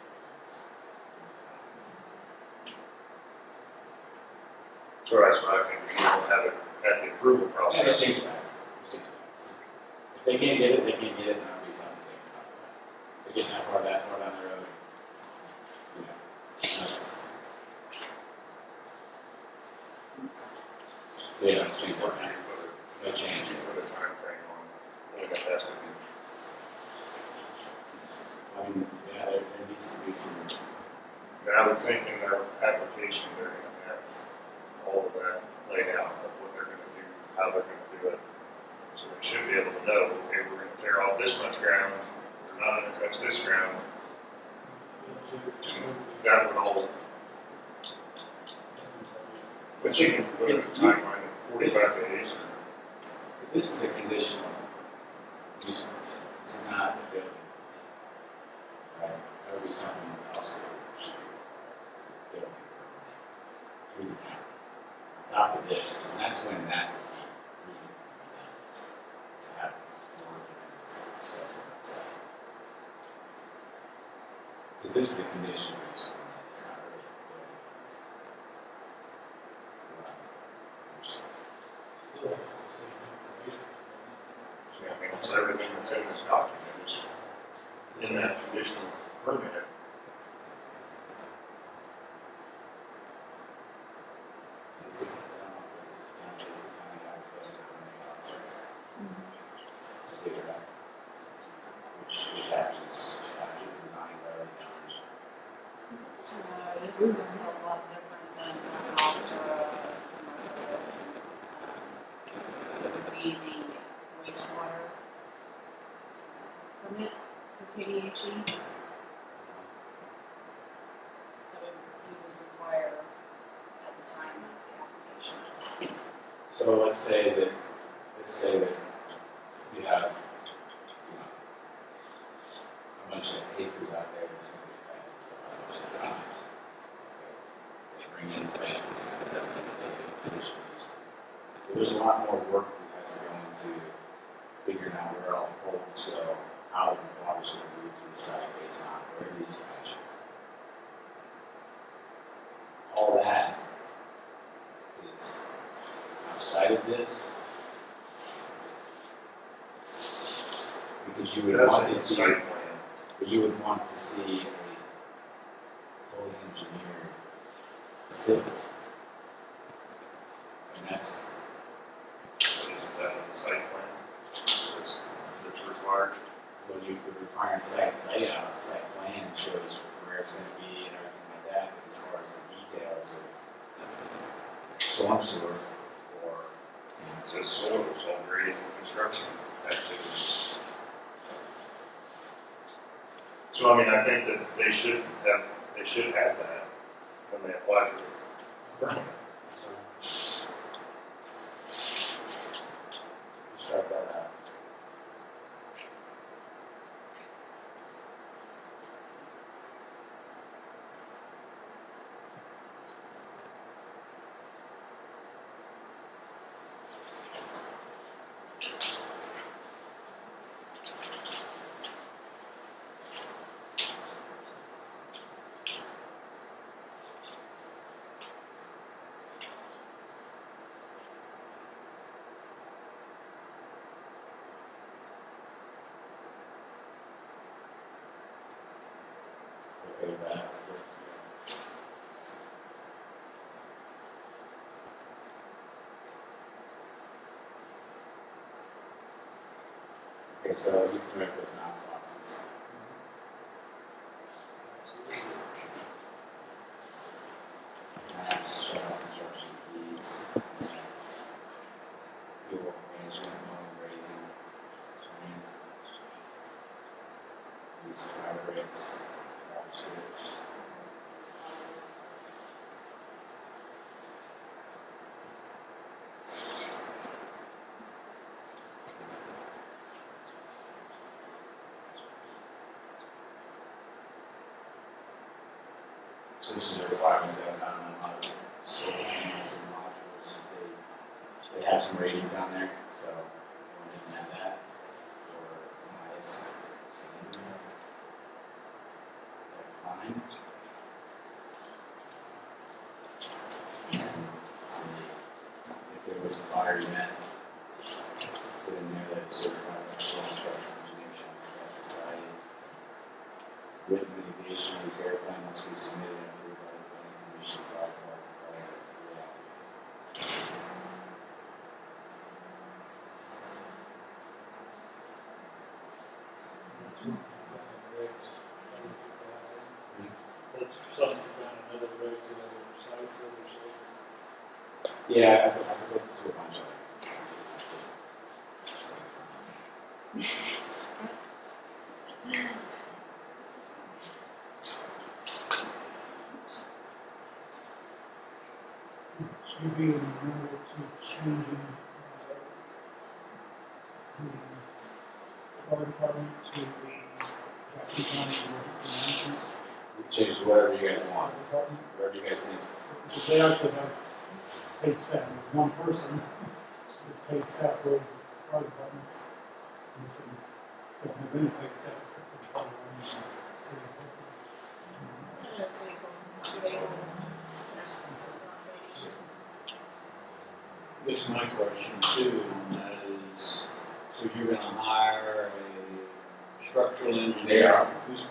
So that's what I think, we don't have it at the approval Yeah, process. just change that. Just change that. If they can't get it, they can't get it, and that'll be something they can talk about. If they're getting that far down the road, you know. So yeah, let's change that now. No change. You put a time frame on when it has to be. I mean, yeah, there needs to be some, And I would think in their application, they're gonna have all of that laid out, of what they're gonna do, how they're gonna do it. So they should be able to know, okay, we're gonna tear off this much ground, we're not gonna touch this ground. That would all. But you can put a timeline of 45 days. but this is a conditional use permit. This is not a building. Right? That would be something else that should be required. It's a building permit through the county. On top of this, and that's when that would be needed to be done. To have work and stuff on that side. Because this is a conditional use permit, it's not really a building permit. Yeah, I mean, it's everything that's in this document is in that conditional permit. It's the county has building permit officers. To do that. Which happens after the design's already done. This is a lot different than a house or a commercial building. It would be the wastewater permit for KDHE. That we would require at the time of the application. So let's say that you have, you know, a bunch bunch of acres out there that's going to be affected by a bunch of times. They bring in sand, there's a lot more work that has to go into figuring out where all the poles go, how the water's going to move through the site based on where these guys are. All that is outside of this. Because you would That's want in to the see, site plan. but you would want to see a fully engineered civil. And that's, But isn't that in the site plan? That's required. when you would require a site layout, a site plan shows where it's going to be and everything like that, but as far as the details of storm sewer or, It says soils, all grading and construction activities. So I mean, I think that they should have that when they apply for the permit. strike that out. Okay with that. Okay, so you can make those knox boxes. Maps, shut off construction keys, fuel management, mowing, grazing, swimming, use of fire breaks, water strips. So this is a requirement that I found on a lot of solar panels and modules. They have some ratings on there, so we're looking at that for highest standard. That's fine. And if there was a fire event, put in there that certified by soil structural engineer shall inspect the site. Written mitigation repair plan must be submitted and approved by the planning commission prior to That's something found in other regs and other sites, other states. Yeah, I could look to a bunch of it. Should be in order to changing the fire department to the Jackson County Emergency Management Change to whatever you guys want, Department. whatever you guys think. Because they actually have paid staff. There's one person who's paid staff for the fire department. And so they don't have any paid staff except for the fire department and city department. That's legal. I guess my question too, and that is, so you're gonna hire a structural engineer? They are. Who's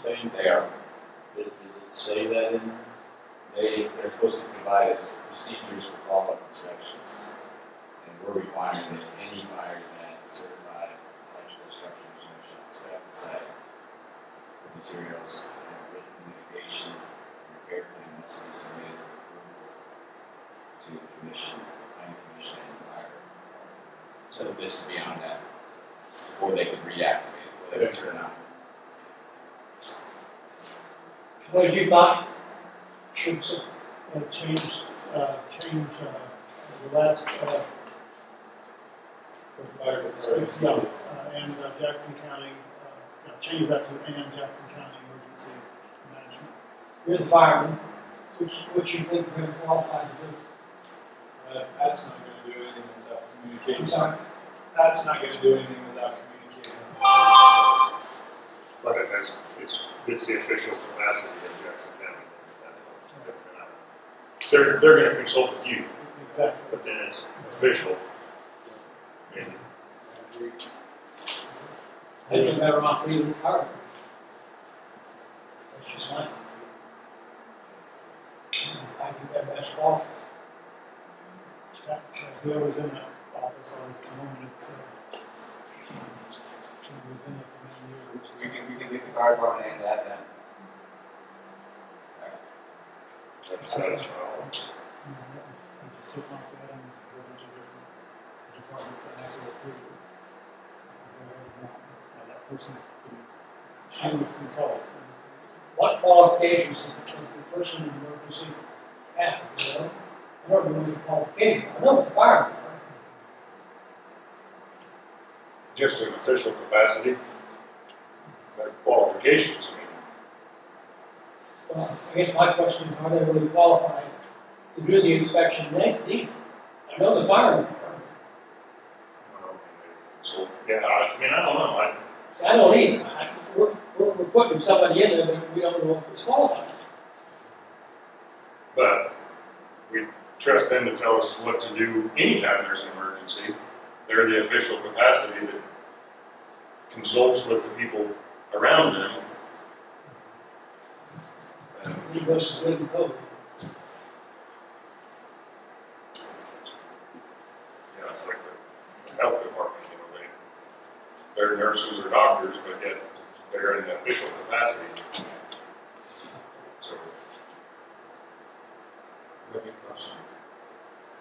paying? They are. Does it say that in there? They're supposed to provide us procedures for follow-up inspections. And we're requiring that any fire event certified electrical structure engineer shall inspect the site. The materials and written mitigation and repair plan must be submitted for approval to the commission, planning commission and fire. So this is beyond that, before they could reactivate, before they could turn on. What did you thought? Should change the last six, and Jackson County change that to and Jackson County Emergency Management. You're the fireman, which you think you're qualified to do? Pat's not gonna do anything without I'm communicating. sorry. Pat's not gonna do anything without communicating. But it's the official capacity of Jackson County. They're gonna consult with you, Exactly. but then it's official. And I agree. I think you're better off being the fireman. That's just mine. I think they're best qualified. Yeah, whoever's in that office at the moment, it's, we've been there for many years. We can get the fire department and that then. that's all. We just took off that and a bunch of different departments that have to approve it. That person, she would consult. What qualifications does the person in emergency have, you know? I don't know what the qualifications are. I know it's a fireman. Just an official capacity, their qualifications, I mean, Well, I guess my question is, are they really qualified to do the inspection they need? I know the fireman. so, yeah, I mean, I don't know, I don't either. We're putting somebody in there that we don't know if it's qualified. but we trust them to tell us what to do anytime there's an emergency. They're the official capacity that consults with the people around them. And He goes to the code. yeah, it's like the health department, you know, they're nurses or doctors, but yet they're in the official capacity. So, What your question?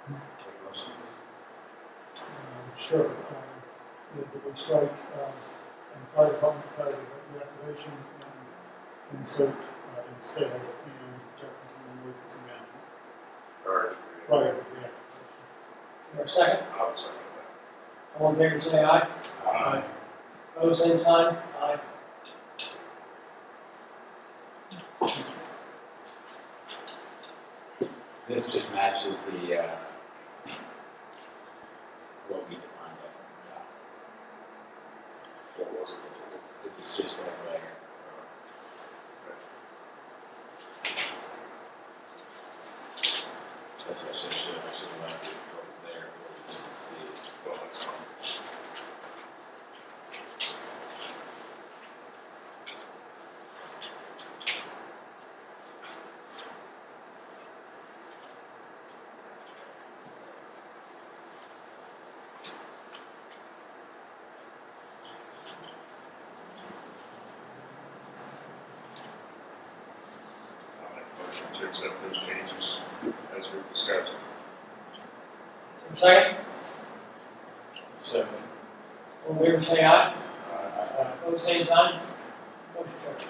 What question? Sure, that we strike, and fire department, fire reactivation, and insert, instead, and Jackson County Emergency Management. or, Fire reactivation. Is there a second? I would say that. All in favor, say aye. Aye. Opposed, same sign. Aye. This just matches the, what we defined at the top. What was it before? It was just like layer. That's what I should have, I should have left it what was there, what you can see. Well, that's fine. I'll make a motion to accept those changes as we've discussed. Is there a second? So, All in favor, say aye. I, Opposed, same sign. Motion carries.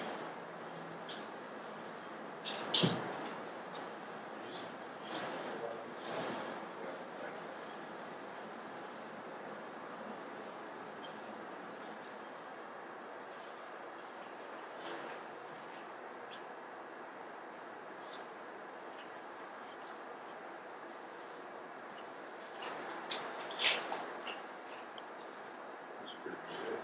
That's pretty good.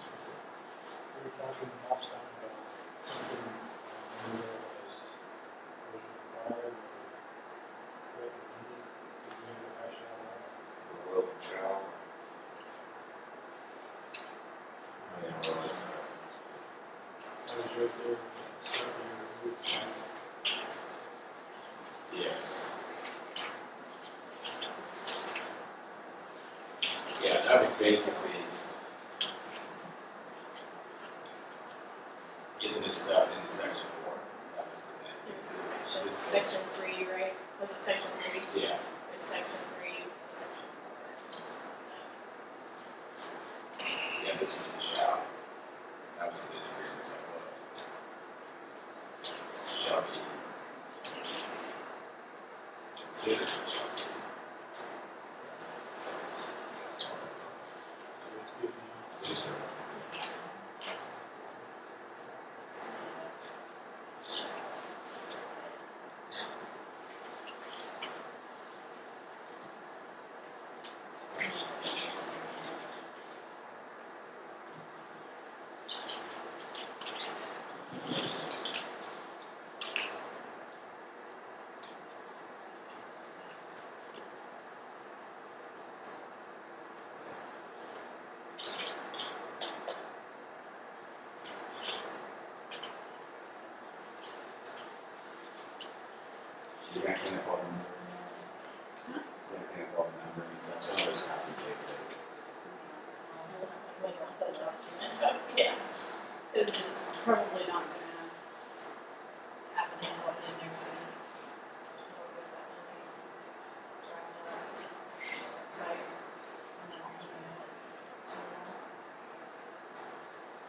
We were talking last time about something, required, or recommended, The will and shall. I didn't realize that was right there, something with, that. Yes. Yeah, that was basically getting this stuff into section 4. That was the thing. It was a section, This- section 3, right? Was it section 3? Yeah. It's section 3, section 4. Yeah, this was the shall. That was the disagreement, like what? Shall be. Considered shall be. You're not gonna call them numbers. You're not gonna call them numbers. Some of those copy paste it. Yeah. It's probably not gonna happen until the next week. So, and then I'll email it to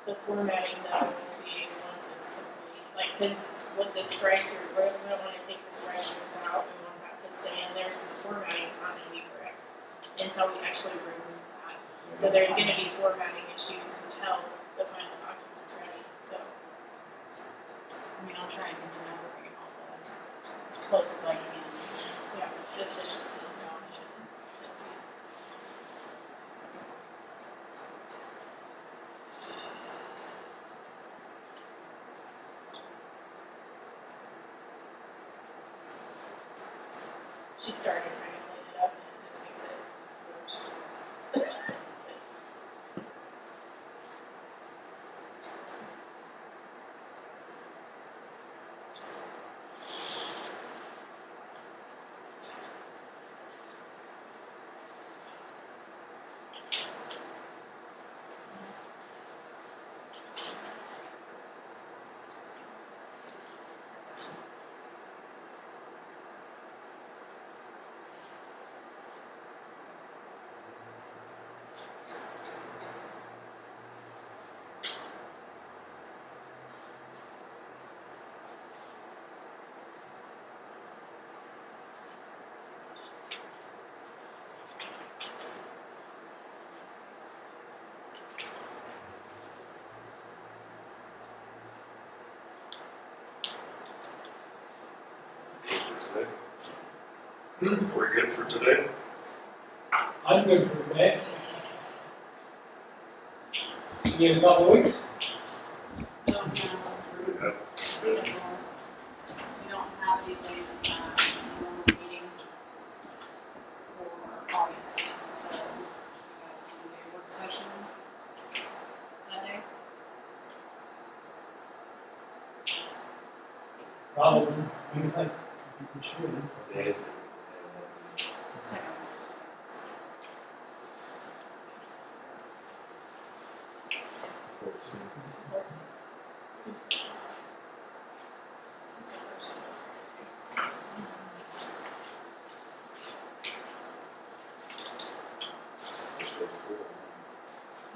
the formatting though will be once it's complete, like, cause with the strike through, we don't wanna take the strike throughs out, we want that to stay in there, so the formatting is not gonna be correct until we actually remove that. So there's gonna be formatting issues until the final document's ready, so. I mean, I'll try and get the numbering and all that, as close as I can. Yeah, if it's out, it should. She started trying to clean it up and it just makes it worse. We're good for today? I'm good for today. See you in a couple of weeks. Don't have, We have- schedule. We don't have anything, normal meeting for August, so we have to do a work session that day. Probably, anything. I think we should. What day is it? Second.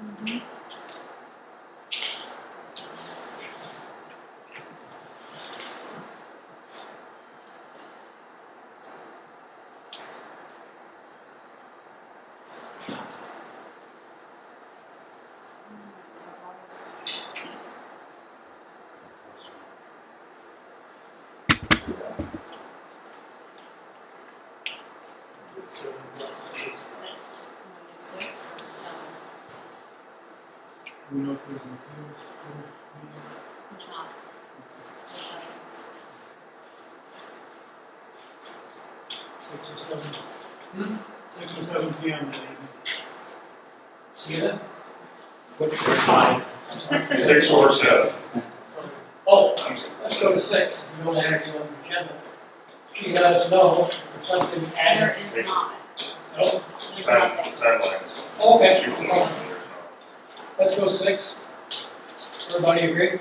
Mm-hmm. So August. Monday 6 or 7? We know if there's an appeals for meeting. Which one? Which one? 6 or 7. 6 or 7 p.m. that evening. See you then. What's your time? 6 or 7. Sorry. Oh, let's go to 6. We don't have anything on the agenda. She let us know if something There added. is not. Oh, There's nothing. Timelines. okay. Let's go 6. Everybody agree?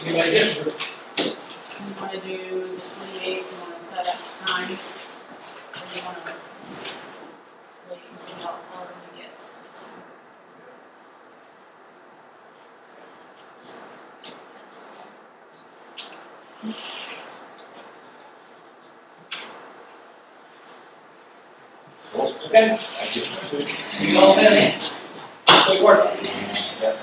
Anybody disagree? You want to do the 28th, you want to set up times, or you want to wait and see how far we get. Okay, I just. see you all then. Good work. Yeah.